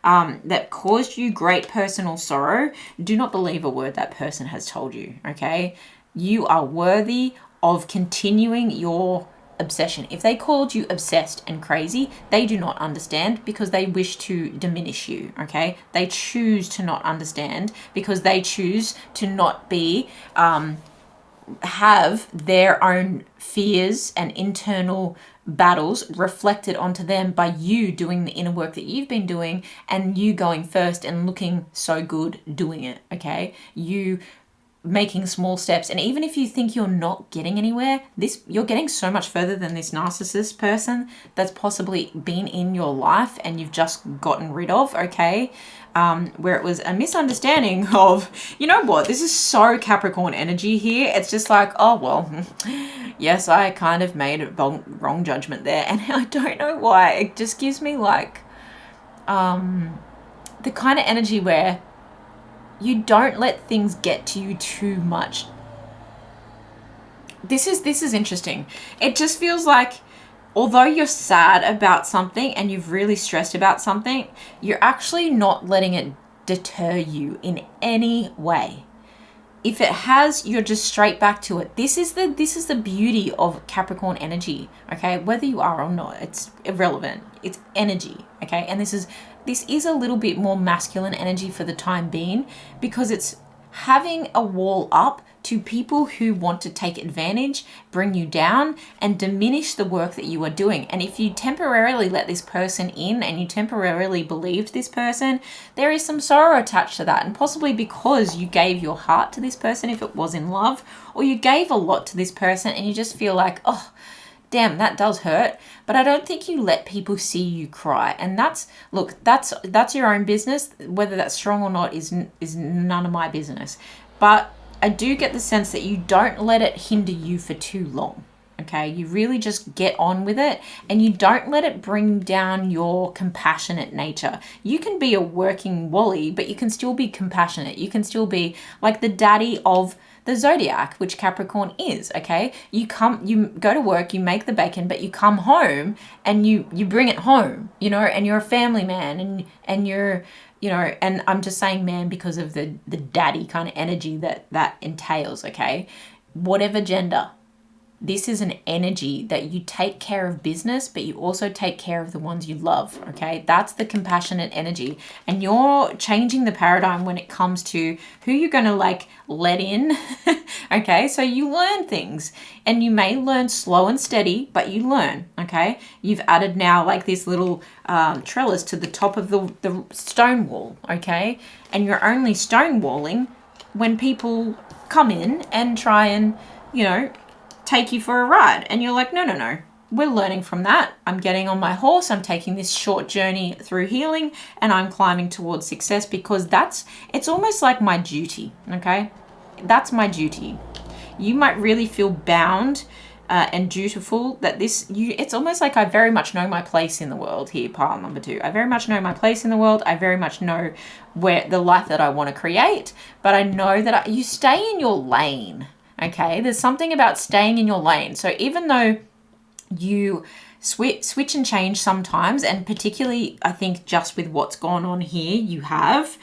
that caused you great personal sorrow, do not believe a word that person has told you, okay? You are worthy of continuing your obsession. If they called you obsessed and crazy, they do not understand because they wish to diminish you, okay? They choose to not understand because they choose to not be have their own fears and internal battles reflected onto them by you doing the inner work that you've been doing, and you going first and looking so good doing it, okay? You making small steps. And even if you think you're not getting anywhere, you're getting so much further than this narcissist person that's possibly been in your life and you've just gotten rid of, okay? Where it was a misunderstanding of, you know what, this is so Capricorn energy here. It's just like, oh, well, yes, I kind of made a wrong judgment there. And I don't know why. It just gives me like the kind of energy where you don't let things get to you too much. This is interesting. It just feels like, although you're sad about something and you've really stressed about something, you're actually not letting it deter you in any way. If it has, you're just straight back to it. This is the beauty of Capricorn energy, okay? Whether you are or not, it's irrelevant. It's energy, okay? And this is a little bit more masculine energy for the time being, because it's having a wall up to people who want to take advantage, bring you down, and diminish the work that you are doing. And if you temporarily let this person in and you temporarily believed this person, there is some sorrow attached to that. And possibly because you gave your heart to this person if it was in love, or you gave a lot to this person and you just feel like, oh, damn, that does hurt. But I don't think you let people see you cry. And that's your own business. Whether that's strong or not is none of my business. But I do get the sense that you don't let it hinder you for too long. Okay, you really just get on with it, and you don't let it bring down your compassionate nature. You can be a working Wally, but you can still be compassionate. You can still be like the daddy of the zodiac, which Capricorn is. Okay, you go to work, you make the bacon, but you come home and you bring it home, and you're a family man, and you're, and I'm just saying man because of the daddy kind of energy that entails. Okay, whatever gender. This is an energy that you take care of business, but you also take care of the ones you love, okay? That's the compassionate energy. And you're changing the paradigm when it comes to who you're going to let in, okay? So you learn things, and you may learn slow and steady, but you learn, okay? You've added now this little trellis to the top of the stone wall, okay? And you're only stonewalling when people come in and try and, take you for a ride, and you're like, no, we're learning from that. I'm getting on my horse, I'm taking this short journey through healing, and I'm climbing towards success, because it's almost like my duty. Okay, that's my duty. You might really feel bound and dutiful that it's almost like I very much know my place in the world here, pile number 2. I very much know my place in the world. I very much know where the life that I want to create, but I know that you stay in your lane. Okay, there's something about staying in your lane. So even though you switch and change sometimes, and particularly I think just with what's gone on here, you have,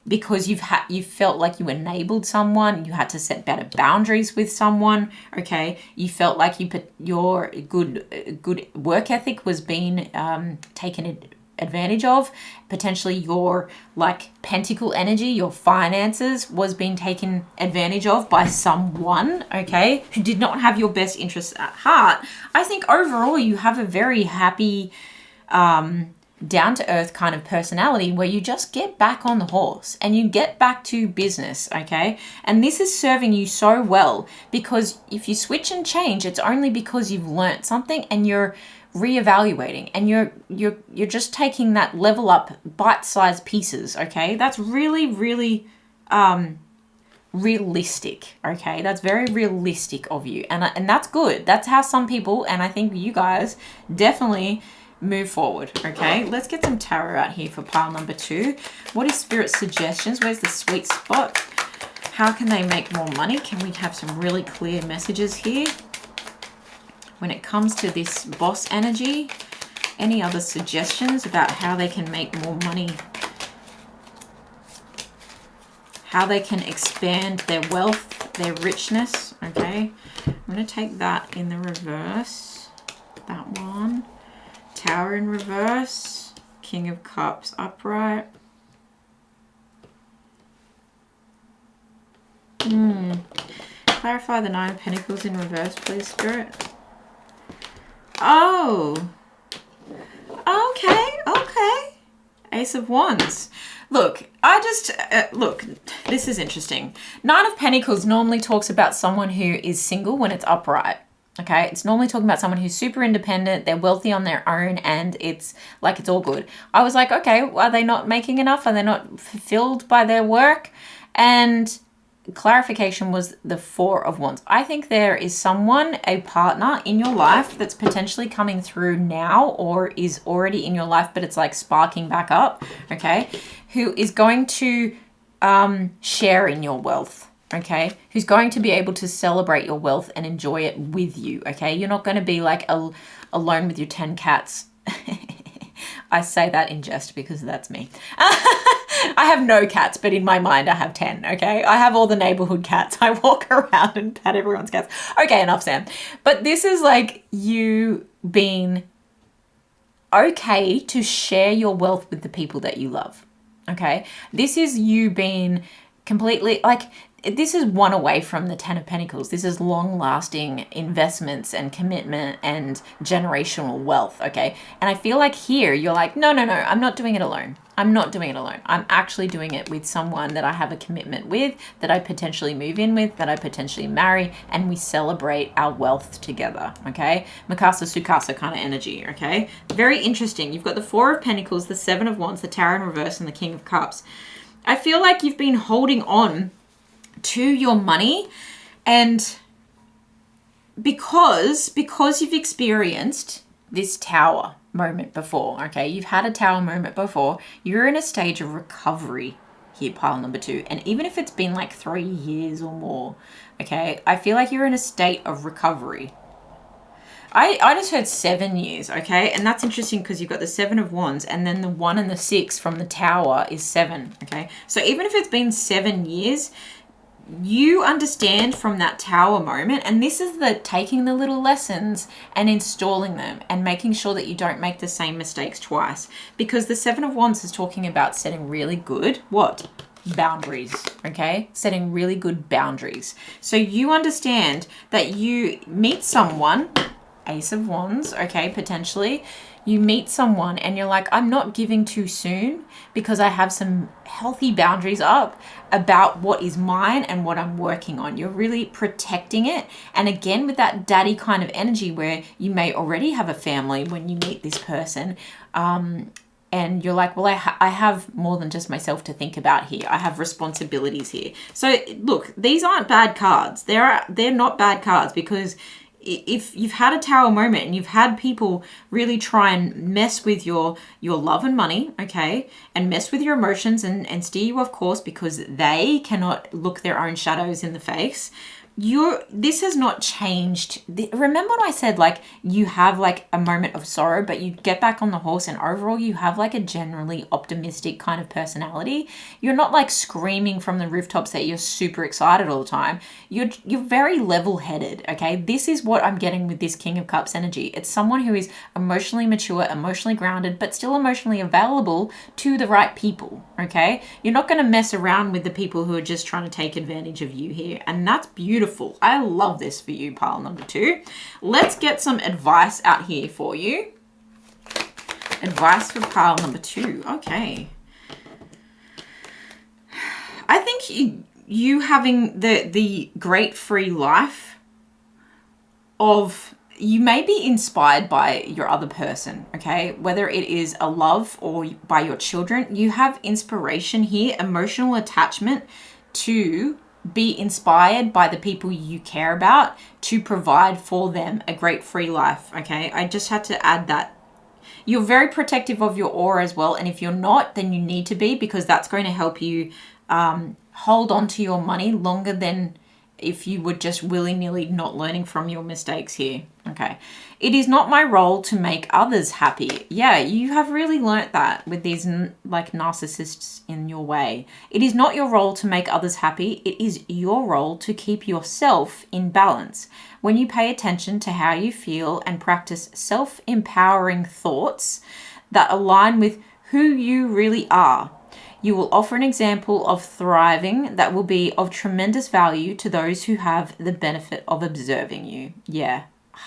because you felt like you enabled someone, you had to set better boundaries with someone. Okay, you felt like your good work ethic was being taken advantage of. Potentially your pentacle energy, your finances was being taken advantage of by someone, okay, who did not have your best interests at heart. I think overall you have a very happy, down-to-earth kind of personality where you just get back on the horse and you get back to business, okay? And this is serving you so well, because if you switch and change, it's only because you've learnt something and you're reevaluating, and you're just taking that level up bite-sized pieces, okay? That's really, really realistic, okay? That's very realistic of you, and that's good. That's how some people, and I think you guys, definitely move forward, okay? Let's get some tarot out here for pile number 2. What is Spirit's suggestions? Where's the sweet spot? How can they make more money? Can we have some really clear messages here? When it comes to this boss energy, any other suggestions about how they can make more money? How they can expand their wealth, their richness, okay? I'm going to take that in the reverse. That one. Tower in reverse. King of Cups upright. Clarify the Nine of Pentacles in reverse, please, Spirit. Oh, okay. Ace of Wands. Look, look, this is interesting. Nine of Pentacles normally talks about someone who is single when it's upright. Okay, it's normally talking about someone who's super independent, they're wealthy on their own, and it's all good. I was like, okay, are they not making enough? Are they not fulfilled by their work? And clarification was the Four of Wands. I think there is someone, a partner in your life that's potentially coming through now, or is already in your life, but it's sparking back up, okay, who is going to share in your wealth, okay, who's going to be able to celebrate your wealth and enjoy it with you, okay? You're not going to be alone with your 10 cats. I say that in jest because that's me. I have no cats, but in my mind I have 10, okay? I have all the neighborhood cats. I walk around and pet everyone's cats. Okay, enough, Sam. But this is you being okay to share your wealth with the people that you love, okay? This is you being completely, like, this is one away from the Ten of Pentacles. This is long-lasting investments and commitment and generational wealth, okay? And I feel like here you're like, no, I'm not doing it alone. I'm not doing it alone. I'm actually doing it with someone that I have a commitment with, that I potentially move in with, that I potentially marry, and we celebrate our wealth together, okay? Mikasa Sukasa kind of energy, okay? Very interesting. You've got the Four of Pentacles, the Seven of Wands, the Tower in reverse, and the King of Cups. I feel like you've been holding on to your money, and because you've experienced this tower moment before, okay, you've had a tower moment before, you're in a stage of recovery here, pile number 2. And even if it's been like 3 years or more, okay, I feel like you're in a state of recovery. I just heard 7 years, okay? And that's interesting because you've got the Seven of Wands, and then the 1 and the 6 from the Tower is 7, okay? So even if it's been 7 years, you understand from that Tower moment, and this is the taking the little lessons and installing them and making sure that you don't make the same mistakes twice, because the Seven of Wands is talking about setting really good boundaries, okay? Setting really good boundaries. So you understand that you meet someone, Ace of Wands, okay, potentially you meet someone and you're like, I'm not giving too soon because I have some healthy boundaries up about what is mine and what I'm working on. You're really protecting it. And again, with that daddy kind of energy where you may already have a family when you meet this person, and you're like, well, I have more than just myself to think about here. I have responsibilities here. So look, these aren't bad cards. They're not bad cards, because if you've had a Tower moment and you've had people really try and mess with your love and money, okay, and mess with your emotions and steer you off course because they cannot look their own shadows in the face, this has not changed. Remember when I said, like, you have like a moment of sorrow, but you get back on the horse and overall you have like a generally optimistic kind of personality. You're not like screaming from the rooftops that you're super excited all the time. You're very level-headed, okay? This is what I'm getting with this King of Cups energy. It's someone who is emotionally mature, emotionally grounded, but still emotionally available to the right people, okay? You're not going to mess around with the people who are just trying to take advantage of you here, and that's beautiful. I love this for you, pile number 2. Let's get some advice out here for you. Advice for pile number 2. Okay. I think you having the great free life of, you may be inspired by your other person, okay? Whether it is a love or by your children, you have inspiration here, emotional attachment to be inspired by the people you care about to provide for them a great free life, okay? I just had to add that. You're very protective of your aura as well, and if you're not, then you need to be, because that's going to help you hold on to your money longer than if you were just willy-nilly not learning from your mistakes here, okay? It is not my role to make others happy. Yeah, you have really learnt that with these like narcissists in your way. It is not your role to make others happy. It is your role to keep yourself in balance. When you pay attention to how you feel and practice self-empowering thoughts that align with who you really are, you will offer an example of thriving that will be of tremendous value to those who have the benefit of observing you. Yeah,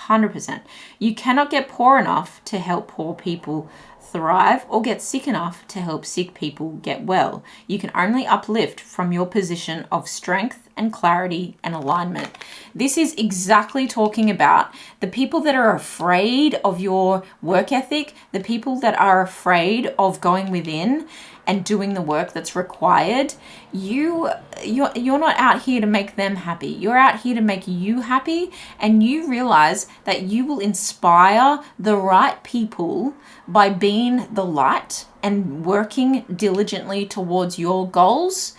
100%. You cannot get poor enough to help poor people thrive or get sick enough to help sick people get well. You can only uplift from your position of strength and clarity and alignment. This is exactly talking about the people that are afraid of your work ethic, the people that are afraid of going within and doing the work that's required. You're not out here to make them happy. You're out here to make you happy, and you realize that you will inspire the right people by being the light and working diligently towards your goals,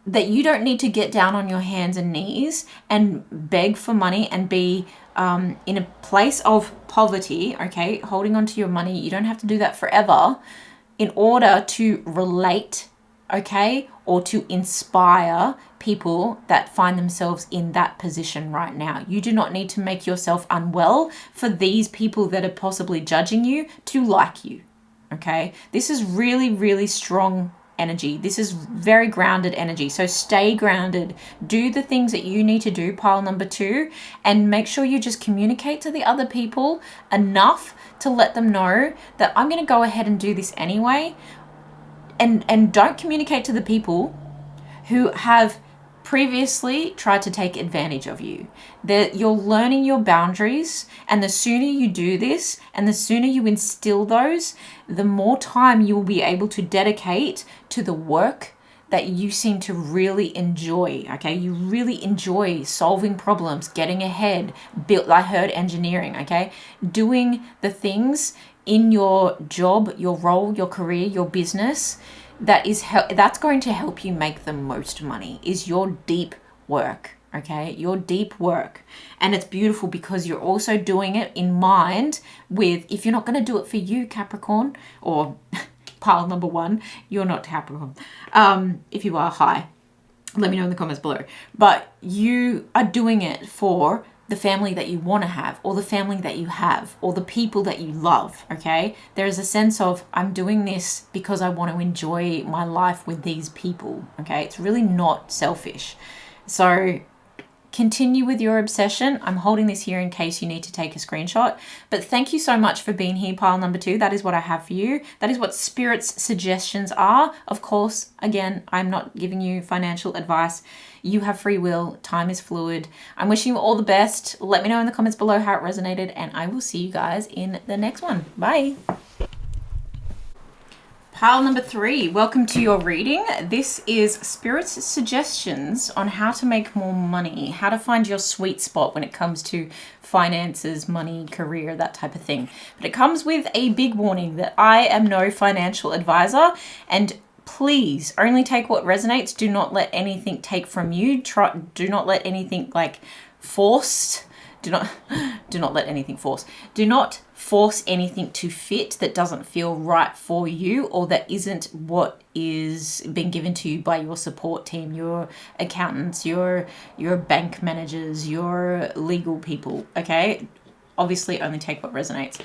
that you don't need to get down on your hands and knees and beg for money and be in a place of poverty, okay, holding on to your money. You don't have to do that forever in order to relate, okay, or to inspire people that find themselves in that position right now. You do not need to make yourself unwell for these people that are possibly judging you to like you, okay? This is really, really strong energy. This is very grounded energy. So stay grounded. Do the things that you need to do, pile number 2, and make sure you just communicate to the other people enough to let them know that I'm going to go ahead and do this anyway. And don't communicate to the people who have previously tried to take advantage of you. That you're learning your boundaries, and the sooner you do this and the sooner you instill those, the more time you will be able to dedicate to the work that you seem to really enjoy. Okay, you really enjoy solving problems, getting ahead, I heard engineering. Okay, doing the things in your job, your role, your career, your business that's going to help you make the most money is your deep work. Okay, your deep work. And it's beautiful because you're also doing it in mind with, if you're not going to do it for you, Capricorn, or pile number 1, you're not Capricorn. If you are, hi, let me know in the comments below. But you are doing it for the family that you want to have, or the family that you have, or the people that you love. Okay, there is a sense of, I'm doing this because I want to enjoy my life with these people. Okay, it's really not selfish. So continue with your obsession. I'm holding this here in case you need to take a screenshot. But thank you so much for being here, pile number 2. That is what I have for you. That is what Spirit's suggestions are. Of course, again, I'm not giving you financial advice. You have free will. Time is fluid. I'm wishing you all the best. Let me know in the comments below how it resonated, and I will see you guys in the next one. Bye. Pile number 3, welcome to your reading. This is Spirit's suggestions on how to make more money, how to find your sweet spot when it comes to finances, money, career, that type of thing. But it comes with a big warning that I am no financial advisor, and please only take what resonates. Do not let anything take from you. Do not let anything forced. Do not let anything force. Do not force anything to fit that doesn't feel right for you, or that isn't what is being given to you by your support team, your accountants, your bank managers, your legal people. Okay, obviously only take what resonates.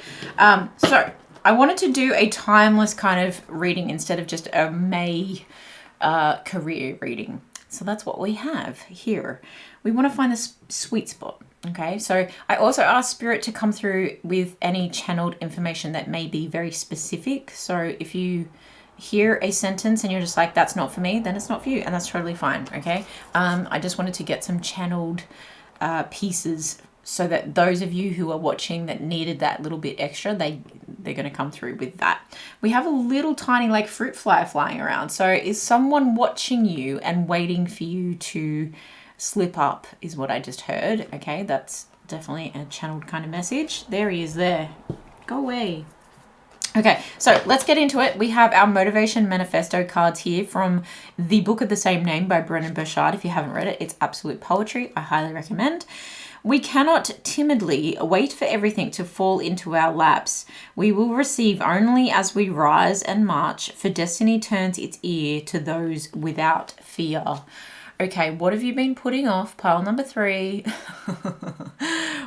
So I wanted to do a timeless kind of reading instead of just a May career reading. So that's what we have here. We want to find the sweet spot. Okay, so I also asked Spirit to come through with any channeled information that may be very specific. So if you hear a sentence and you're just like, that's not for me, then it's not for you, and that's totally fine. Okay, I just wanted to get some channeled pieces so that those of you who are watching that needed that little bit extra, they're going to come through with that. We have a little tiny fruit fly flying around. So is someone watching you and waiting for you to slip up, is what I just heard. Okay, that's definitely a channeled kind of message. There he is there. Go away. Okay, so let's get into it. We have our Motivation Manifesto cards here from the book of the same name by Brendon Burchard. If you haven't read it, it's absolute poetry. I highly recommend. We cannot timidly wait for everything to fall into our laps. We will receive only as we rise and march, for destiny turns its ear to those without fear. Okay, what have you been putting off? Pile number 3.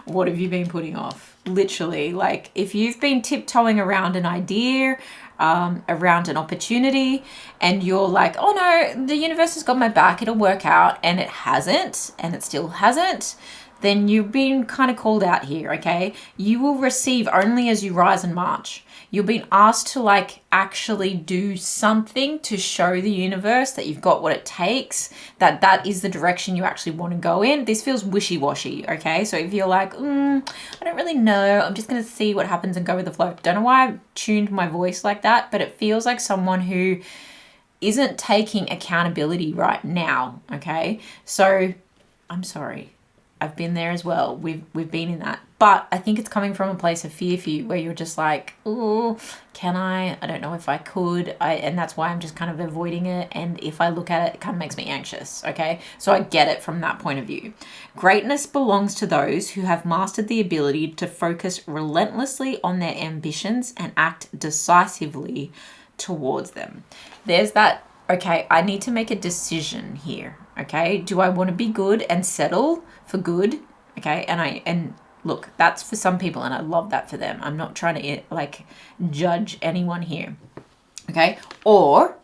What have you been putting off? Literally, if you've been tiptoeing around an idea, around an opportunity, and you're like, oh no, the universe has got my back, it'll work out, and it hasn't, and it still hasn't, then you've been kind of called out here, okay? You will receive only as you rise and march. You're being asked to actually do something to show the universe that you've got what it takes, that is the direction you actually want to go in. This feels wishy-washy, okay? So if you're like, I don't really know, I'm just going to see what happens and go with the flow. Don't know why I tuned my voice like that, but it feels like someone who isn't taking accountability right now, okay? So I'm sorry. I've been there as well. We've been in that. But I think it's coming from a place of fear for you, where you're just like, oh, can I? I don't know if I could. And that's why I'm just kind of avoiding it. And if I look at it, it kind of makes me anxious. Okay. So I get it from that point of view. Greatness belongs to those who have mastered the ability to focus relentlessly on their ambitions and act decisively towards them. There's that. Okay. I need to make a decision here. Okay. Do I want to be good and settle for good? Okay. And look, that's for some people, and I love that for them. I'm not trying to judge anyone here. Okay. Or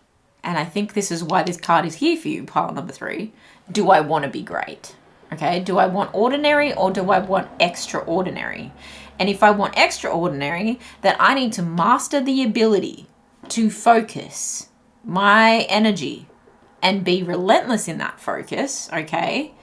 and I think this is why this card is here for you, pile number 3, do I want to be great? Okay, do I want ordinary or do I want extraordinary? And if I want extraordinary, then I need to master the ability to focus my energy and be relentless in that focus, okay,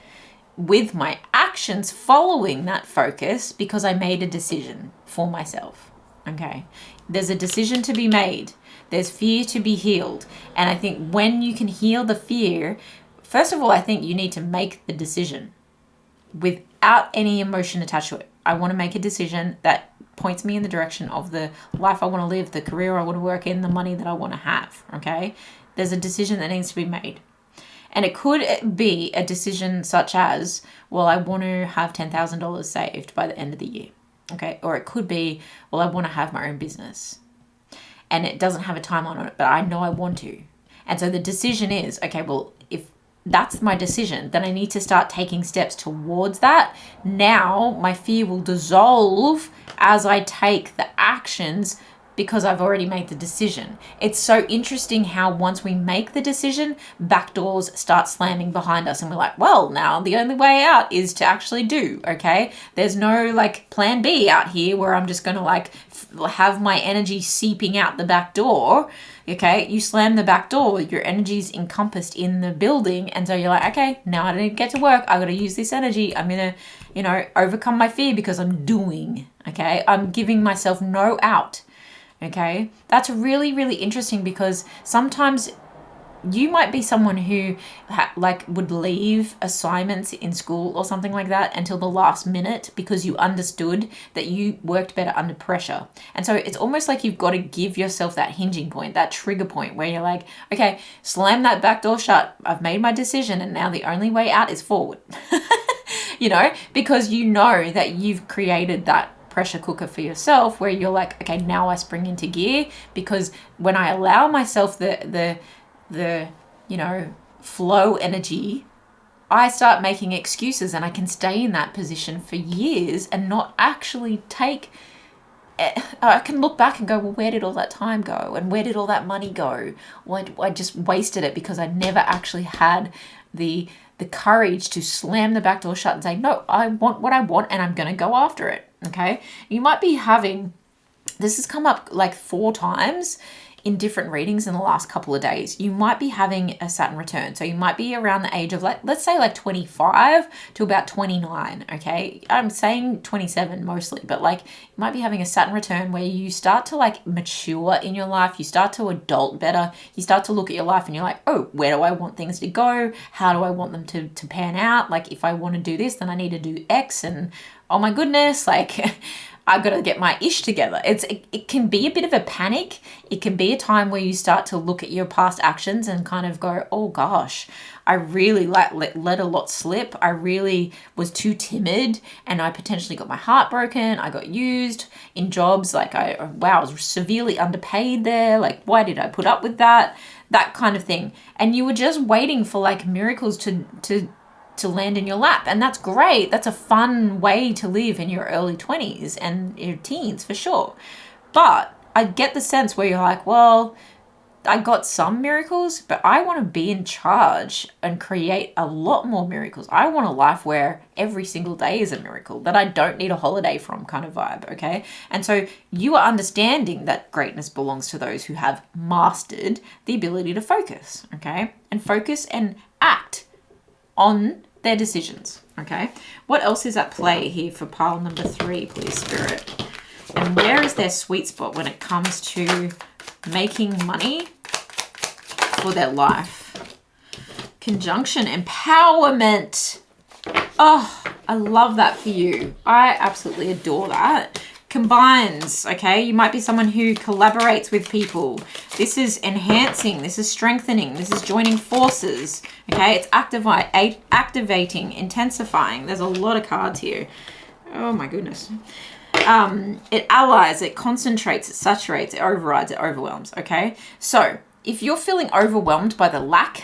with my actions following that focus, because I made a decision for myself, okay? There's a decision to be made. There's fear to be healed. And I think when you can heal the fear, first of all, I think you need to make the decision without any emotion attached to it. I want to make a decision that points me in the direction of the life I want to live, the career I want to work in, the money that I want to have, okay? There's a decision that needs to be made. And it could be a decision such as, well, I want to have $10,000 saved by the end of the year, okay? Or it could be, well, I want to have my own business. And it doesn't have a timeline on it, but I know I want to. And so the decision is, okay, well, if that's my decision, then I need to start taking steps towards that. Now my fear will dissolve as I take the actions because I've already made the decision. It's so interesting how once we make the decision, back doors start slamming behind us and we're like, well, now the only way out is to actually do, okay? There's no like plan B out here where I'm just gonna like have my energy seeping out the back door, okay? You slam the back door, your energy's encompassed in the building, and so you're like, okay, now I didn't get to work, I gotta use this energy, I'm gonna, you know, overcome my fear because I'm doing, okay? I'm giving myself no out. Okay, that's really, really interesting because sometimes you might be someone who like would leave assignments in school or something like that until the last minute because you understood that you worked better under pressure. And so it's almost like you've got to give yourself that hinging point, that trigger point where you're like, okay, slam that back door shut. I've made my decision and now the only way out is forward. You know, because you know that you've created that pressure cooker for yourself where you're like, okay, now I spring into gear, because when I allow myself the you know, flow energy, I start making excuses and I can stay in that position for years and not actually take, I can look back and go, well, where did all that time go? And where did all that money go? Well, I just wasted it because I never actually had the courage to slam the back door shut and say, no, I want what I want and I'm going to go after it. Okay. You might be having, this has come up like 4 times in different readings in the last couple of days. You might be having a Saturn return. So you might be around the age of like, let's say like 25 to about 29. Okay. I'm saying 27 mostly, but like you might be having a Saturn return where you start to like mature in your life. You start to adult better. You start to look at your life and you're like, oh, where do I want things to go? How do I want them to pan out? Like if I want to do this, then I need to do X, and oh my goodness, like I've got to get my ish together. It can be a bit of a panic. It can be a time where you start to look at your past actions and kind of go, oh gosh, I really let a lot slip. I really was too timid and I potentially got my heart broken. I got used in jobs. Like I was severely underpaid there. Like, why did I put up with that? That kind of thing. And you were just waiting for like miracles to land in your lap. And that's great. That's a fun way to live in your early 20s and your teens for sure. But I get the sense where you're like, well, I got some miracles, but I want to be in charge and create a lot more miracles. I want a life where every single day is a miracle that I don't need a holiday from kind of vibe. Okay. And so you are understanding that greatness belongs to those who have mastered the ability to focus. Okay. And focus and act on their decisions. Okay. What else is at play here for pile number 3, please, Spirit? And where is their sweet spot when it comes to making money for their life? Conjunction empowerment. Oh, I love that for you. I absolutely adore that. Combines, okay? You might be someone who collaborates with people. This is enhancing, this is strengthening, this is joining forces, okay? It's activating, intensifying. There's a lot of cards here. Oh my goodness. It allies, it concentrates, it saturates, it overrides, it overwhelms, okay? So if you're feeling overwhelmed by the lack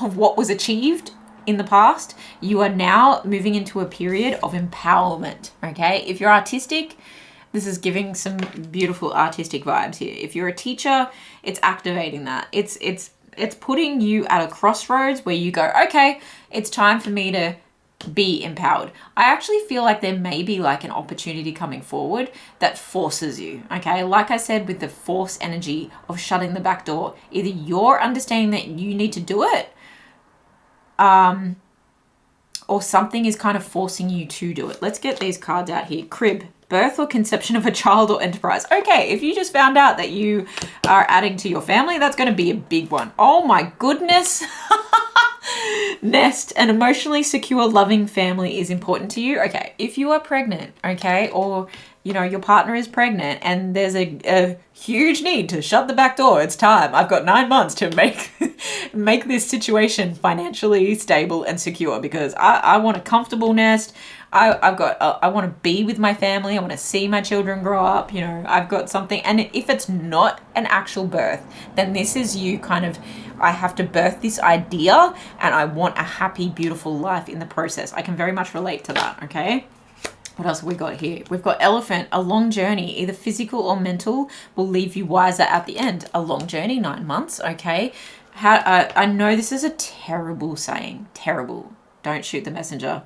of what was achieved in the past, you are now moving into a period of empowerment, okay? If you're artistic, this is giving some beautiful artistic vibes here. If you're a teacher, it's activating that. It's it's putting you at a crossroads where you go, okay, it's time for me to be empowered. I actually feel like there may be like an opportunity coming forward that forces you, okay? Like I said, with the force energy of shutting the back door, either you're understanding that you need to do it, or something is kind of forcing you to do it. Let's get these cards out here. Crib, birth or conception of a child or enterprise. Okay, if you just found out that you are adding to your family, that's going to be a big one. Oh my goodness. Nest, an emotionally secure, loving family is important to you. Okay, if you are pregnant, okay, or you know your partner is pregnant and there's a huge need to shut the back door, it's time. I've got 9 months to make this situation financially stable and secure, because I want a comfortable nest. I want to be with my family. I want to see my children grow up. You know, I've got something. And if it's not an actual birth, then this is you kind of, I have to birth this idea and I want a happy, beautiful life in the process. I can very much relate to that. Okay. What else have we got here? We've got elephant, a long journey, either physical or mental, will leave you wiser at the end. A long journey, 9 months. Okay. I know this is a terrible saying. Terrible. Don't shoot the messenger.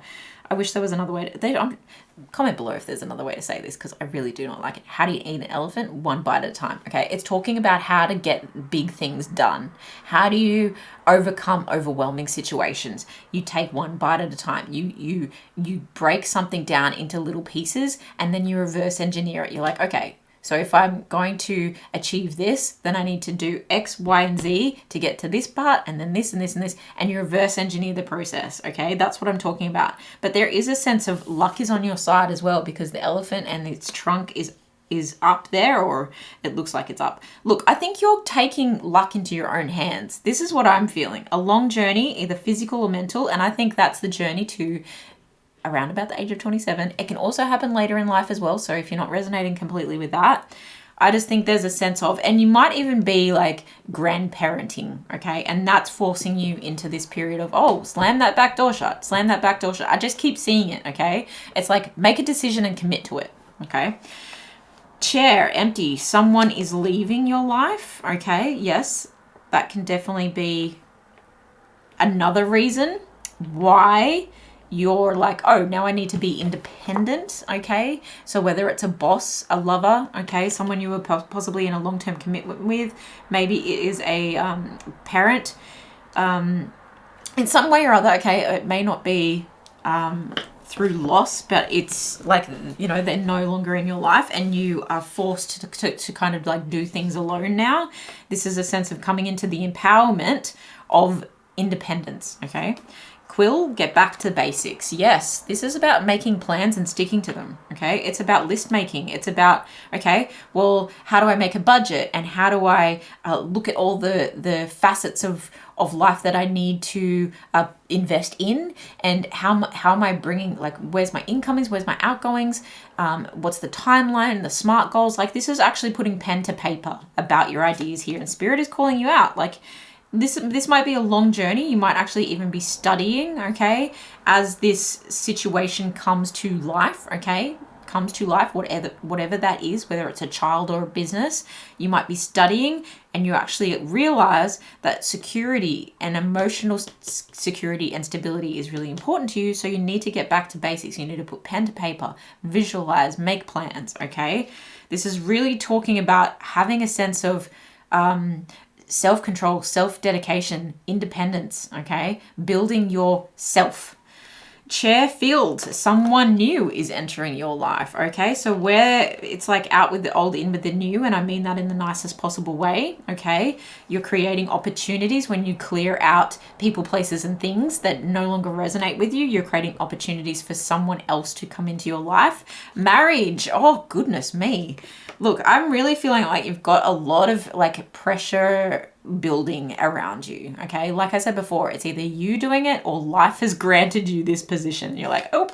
I wish there was another way to, comment below if there's another way to say this, because I really do not like it. How do you eat an elephant? One bite at a time. Okay. It's talking about how to get big things done. How do you overcome overwhelming situations? You take one bite at a time. You break something down into little pieces and then you reverse engineer it. You're like, okay, so if I'm going to achieve this, then I need to do X, Y, and Z to get to this part, and then this and this and this, and you reverse engineer the process, okay? That's what I'm talking about. But there is a sense of luck is on your side as well, because the elephant and its trunk is up there, or it looks like it's up. Look, I think you're taking luck into your own hands. This is what I'm feeling. A long journey, either physical or mental, and I think that's the journey to around about the age of 27. It can also happen later in life as well. So if you're not resonating completely with that, I just think there's a sense of, and you might even be like grandparenting, okay? And that's forcing you into this period of, oh, slam that back door shut, slam that back door shut. I just keep seeing it, okay? It's like, make a decision and commit to it, okay? Chair, empty. Someone is leaving your life, okay? Yes, that can definitely be another reason why you're like, oh, now I need to be independent, okay? So whether it's a boss, a lover, okay, someone you were possibly in a long-term commitment with, maybe it is a parent, in some way or other, okay, it may not be through loss, but it's like, you know, they're no longer in your life and you are forced to kind of like do things alone now. This is a sense of coming into the empowerment of independence, okay? Quill, get back to basics. Yes, this is about making plans and sticking to them, okay? It's about list making. It's about, okay, well, how do I make a budget? And how do I look at all the facets of life that I need to invest in? And how am I bringing, like, where's my incomings? Where's my outgoings? What's the timeline, the SMART goals? Like, this is actually putting pen to paper about your ideas here. And Spirit is calling you out. Like, this might be a long journey. You might actually even be studying, okay, as this situation comes to life, okay, comes to life, whatever that is, whether it's a child or a business. You might be studying and you actually realize that security and emotional security and stability is really important to you. So you need to get back to basics. You need to put pen to paper, visualize, make plans, okay? This is really talking about having a sense of self-control, self-dedication, independence, okay? Building yourself. Chair field, someone new is entering your life, okay? So where it's like out with the old, in with the new, and I mean that in the nicest possible way, okay? You're creating opportunities when you clear out people, places, and things that no longer resonate with you. You're creating opportunities for someone else to come into your life. Marriage, oh goodness me. Look, I'm really feeling like you've got a lot of like pressure building around you, okay? Like I said before, it's either you doing it or life has granted you this position. You're like, oh,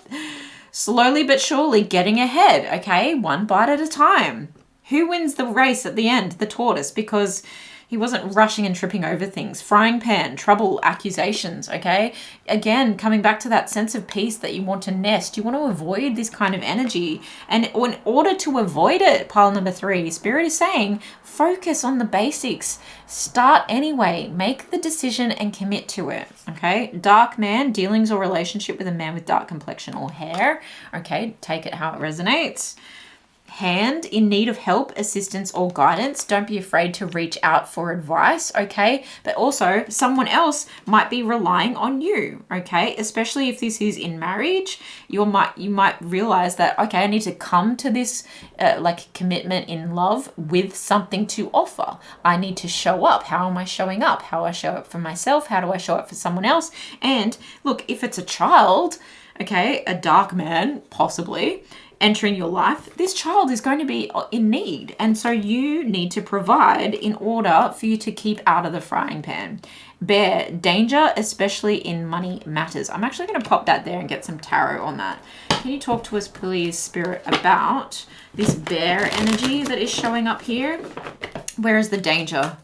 slowly but surely getting ahead, okay? One bite at a time. Who wins the race at the end? The tortoise, because He wasn't rushing and tripping over things. Frying pan, trouble, accusations, okay? Again, coming back to that sense of peace that you want to nest. You want to avoid this kind of energy. And in order to avoid it, pile number 3, Spirit is saying, focus on the basics. Start anyway. Make the decision and commit to it, okay? Dark man, dealings or relationship with a man with dark complexion or hair. Okay, take it how it resonates. Hand, in need of help, assistance, or guidance. Don't be afraid to reach out for advice, okay? But also, someone else might be relying on you, okay? Especially if this is in marriage, you might realize that, okay, I need to come to this like commitment in love with something to offer. I need to show up. How am I showing up? How do I show up for myself? How do I show up for someone else? And look, if it's a child, okay, a dark man, possibly, entering your life, this child is going to be in need. And so you need to provide in order for you to keep out of the frying pan. Bear, danger, especially in money matters. I'm actually going to pop that there and get some tarot on that. Can you talk to us, please, Spirit, about this bear energy that is showing up here? Where is the danger?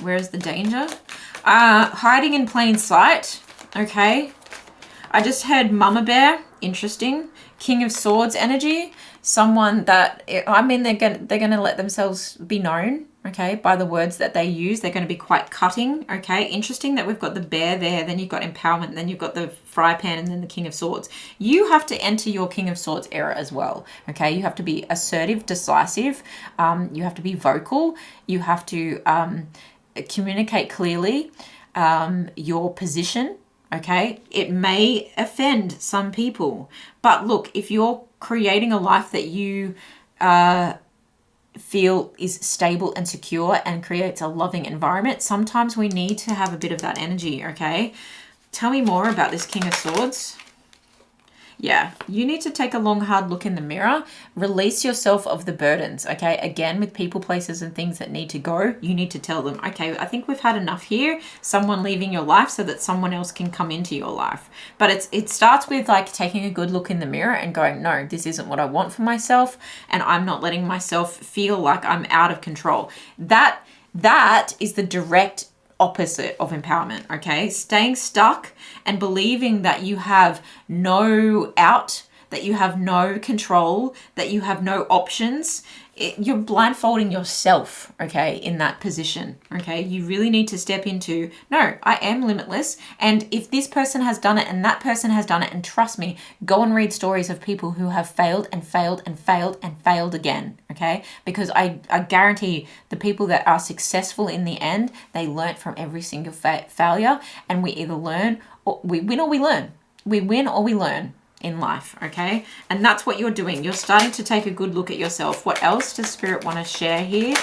Where is the danger? Hiding in plain sight. Okay. I just heard Mama Bear. Interesting. King of Swords energy. Someone that, I mean, they're gonna let themselves be known, okay, by the words that they use. They're going to be quite cutting, okay. Interesting that we've got the bear there, then you've got empowerment, then you've got the fry pan, and then the King of Swords. You have to enter your King of Swords era as well, okay. You have to be assertive, decisive. You have to be vocal. You have to communicate clearly your position. Okay, it may offend some people, but look, if you're creating a life that you feel is stable and secure and creates a loving environment, sometimes we need to have a bit of that energy, okay? Tell me more about this King of Swords. Yeah, you need to take a long, hard look in the mirror. Release yourself of the burdens, okay? Again, with people, places, and things that need to go, you need to tell them, okay, I think we've had enough here. Someone leaving your life so that someone else can come into your life. But it starts with like taking a good look in the mirror and going, no, this isn't what I want for myself, and I'm not letting myself feel like I'm out of control. That is the direct opposite of empowerment, okay? Staying stuck and believing that you have no out, that you have no control, that you have no options. You're blindfolding yourself, okay, in that position, okay? You really need to step into, no, I am limitless. And if this person has done it and that person has done it, and trust me, go and read stories of people who have failed and failed and failed and failed again, okay? Because I guarantee the people that are successful in the end, they learnt from every single failure. And we either learn, or we win or we learn. We win or we learn in life, okay? And that's what you're doing. You're starting to take a good look at yourself. What else does Spirit want to share here?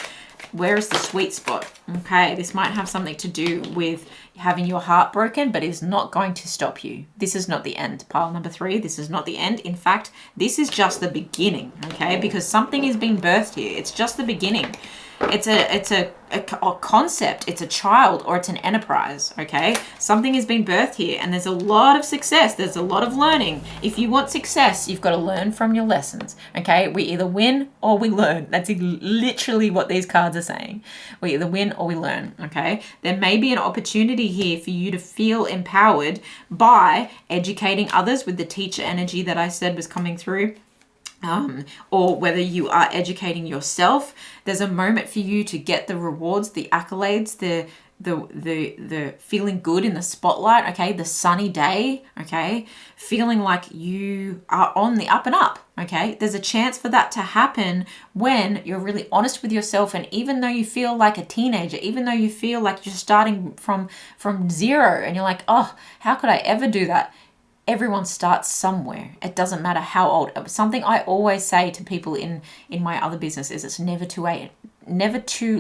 Where is the sweet spot? Okay, this might have something to do with having your heart broken, but it's not going to stop you. This is not the end. Pile number 3, this is not the end. In fact, this is just the beginning, okay? Because something is being birthed here. It's just the beginning. It's a concept, it's a child, or it's an enterprise, okay? Something has been birthed here, and there's a lot of success, there's a lot of learning. If you want success, you've got to learn from your lessons, okay? We either win or we learn. That's literally what these cards are saying. We either win or we learn, okay? There may be an opportunity here for you to feel empowered by educating others with the teacher energy that I said was coming through. Or whether you are educating yourself. There's a moment for you to get the rewards, the accolades, the feeling good in the spotlight, okay, the sunny day, okay, feeling like you are on the up and up, okay. There's a chance for that to happen when you're really honest with yourself, and even though you feel like a teenager, even though you feel like you're starting from zero and you're like, oh, how could I ever do that? Everyone starts somewhere. It doesn't matter how old. Something I always say to people in my other business is it's never too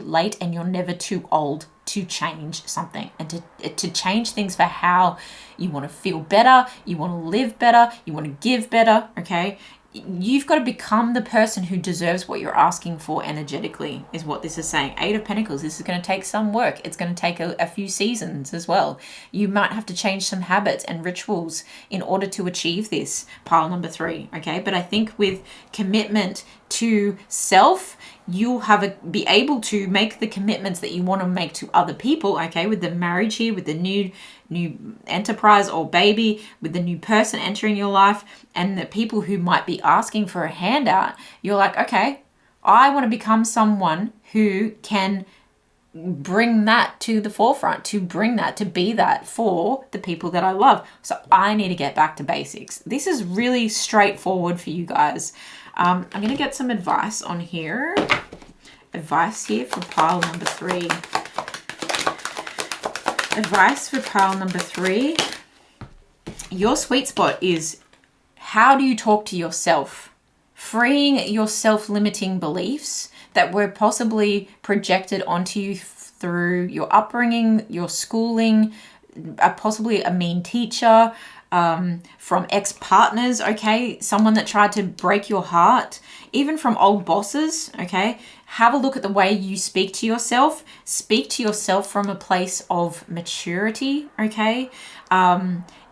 late, and you're never too old to change something and to change things for how you want to feel better, you want to live better, you want to give better, okay? you've got to become the person who deserves what you're asking for energetically, is what this is saying. 8 of Pentacles, this is going to take some work. It's going to take a few seasons as well. You might have to change some habits and rituals in order to achieve this, pile number 3, okay? But I think with commitment to self, you'll be able to make the commitments that you want to make to other people, okay? With the marriage here, with the new enterprise or baby, with the new person entering your life, and the people who might be asking for a handout, you're like, okay, I want to become someone who can bring that to the forefront, to bring that, to be that for the people that I love. So I need to get back to basics. This is really straightforward for you guys. I'm going to get some advice on here. Advice here for pile number 3. Advice for pile number 3. Your sweet spot is, how do you talk to yourself? Freeing your self-limiting beliefs that were possibly projected onto you through your upbringing, your schooling, possibly a mean teacher, from ex-partners, okay? Someone that tried to break your heart, even from old bosses, okay? Have a look at the way you speak to yourself. Speak to yourself from a place of maturity, okay?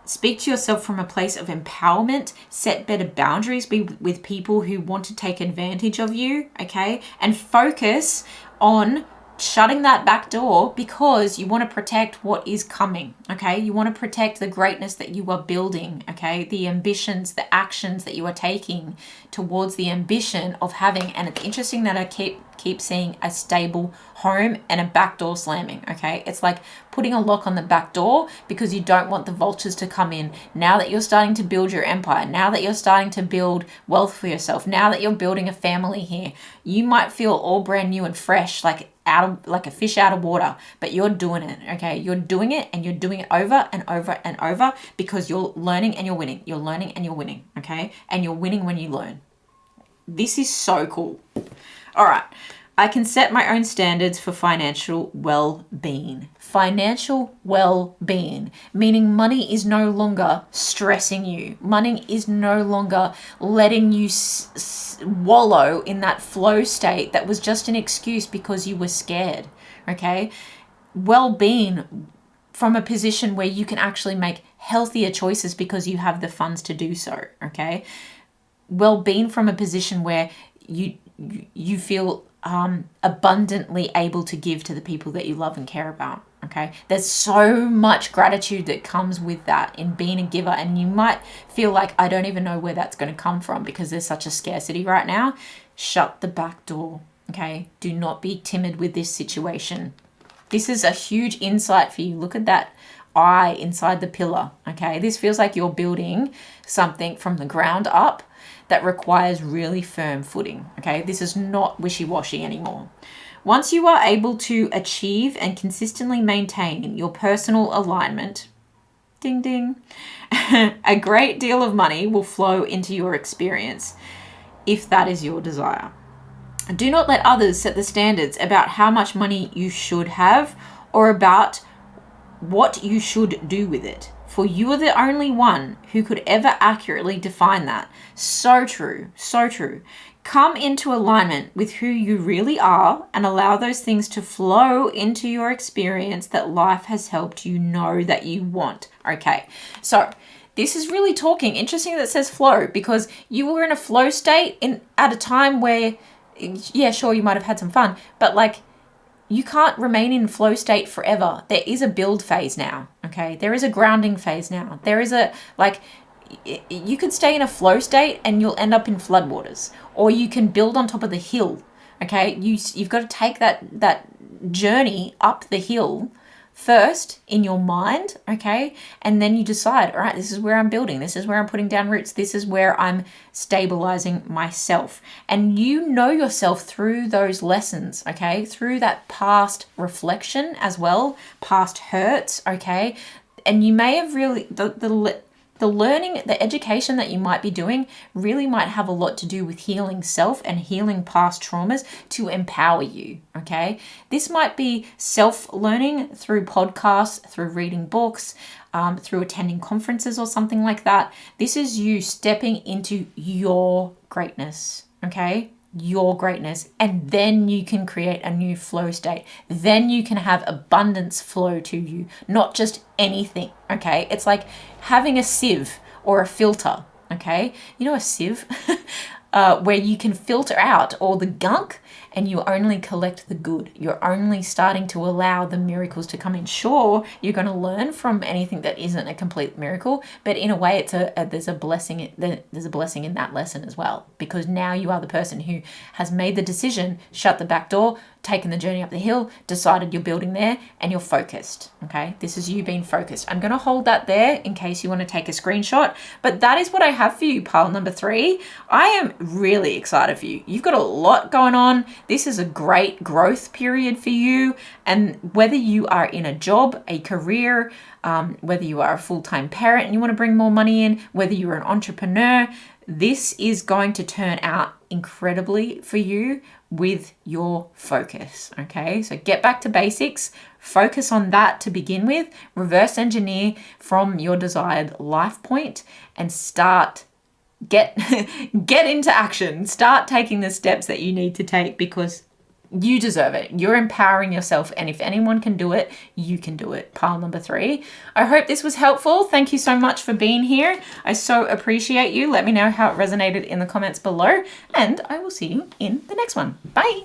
Speak to yourself from a place of empowerment. Set better boundaries with people who want to take advantage of you, okay? And focus on shutting that back door, because you want to protect what is coming, okay? You want to protect the greatness that you are building, okay? The ambitions, the actions that you are taking towards the ambition of having. And it's interesting that I keep seeing a stable home and a back door slamming, okay? It's like putting a lock on the back door because you don't want the vultures to come in. Now that you're starting to build your empire, now that you're starting to build wealth for yourself, now that you're building a family here, you might feel all brand new and fresh, like a fish out of water, but you're doing it, okay? You're doing it, and you're doing it over and over and over, because you're learning and you're winning. You're learning and you're winning, okay? And you're winning when you learn. This is so cool. All right. I can set my own standards for financial well-being. Financial well-being, meaning money is no longer stressing you. Money is no longer letting you wallow in that flow state that was just an excuse because you were scared, okay? Well-being from a position where you can actually make healthier choices because you have the funds to do so, okay? Well-being from a position where you feel abundantly able to give to the people that you love and care about, okay? There's so much gratitude that comes with that in being a giver, and you might feel like, I don't even know where that's going to come from because there's such a scarcity right now. Shut the back door, okay? Do not be timid with this situation. This is a huge insight for you. Look at that eye inside the pillar, okay? This feels like you're building something from the ground up that requires really firm footing, okay? This is not wishy-washy anymore. Once you are able to achieve and consistently maintain your personal alignment, ding ding, a great deal of money will flow into your experience if that is your desire. Do not let others set the standards about how much money you should have or about what you should do with it, for you are the only one who could ever accurately define that. So true, so true. Come into alignment with who you really are and allow those things to flow into your experience that life has helped you know that you want. Okay, so this is really talking. Interesting that it says flow, because you were in a flow state at a time where, yeah, sure, you might have had some fun, but like, you can't remain in flow state forever. There is a build phase now, okay? There is a grounding phase now. There is you could stay in a flow state and you'll end up in floodwaters, or you can build on top of the hill, okay? You've got to take that journey up the hill first in your mind, okay? And then you decide, all right, this is where I'm building. This is where I'm putting down roots. This is where I'm stabilizing myself. And you know yourself through those lessons, okay? Through that past reflection as well, past hurts, okay? And you may have really, the the learning, the education that you might be doing really might have a lot to do with healing self and healing past traumas to empower you, okay? This might be self-learning through podcasts, through reading books, through attending conferences or something like that. This is you stepping into your greatness, okay? Your greatness, and then you can create a new flow state. Then you can have abundance flow to you, not just anything, okay? It's like having a sieve or a filter, okay? You know, a sieve where you can filter out all the gunk and you only collect the good. You're only starting to allow the miracles to come in. Sure, you're going to learn from anything that isn't a complete miracle, but in a way, it's there's a blessing. There's a blessing in that lesson as well, because now you are the person who has made the decision, shut the back door, taken the journey up the hill, decided you're building there, and you're focused. Okay, this is you being focused. I'm going to hold that there in case you want to take a screenshot. But that is what I have for you, pile number 3. I am really excited for you. You've got a lot going on. This is a great growth period for you. And whether you are in a job, a career, whether you are a full-time parent and you want to bring more money in, whether you're an entrepreneur, this is going to turn out incredibly for you with your focus, okay? So get back to basics, focus on that to begin with, reverse engineer from your desired life point, and get into action. Start taking the steps that you need to take, because you deserve it. You're empowering yourself, and if anyone can do it, you can do it. Pile number 3. I hope this was helpful. Thank you so much for being here. I so appreciate you. Let me know how it resonated in the comments below, and I will see you in the next one. Bye.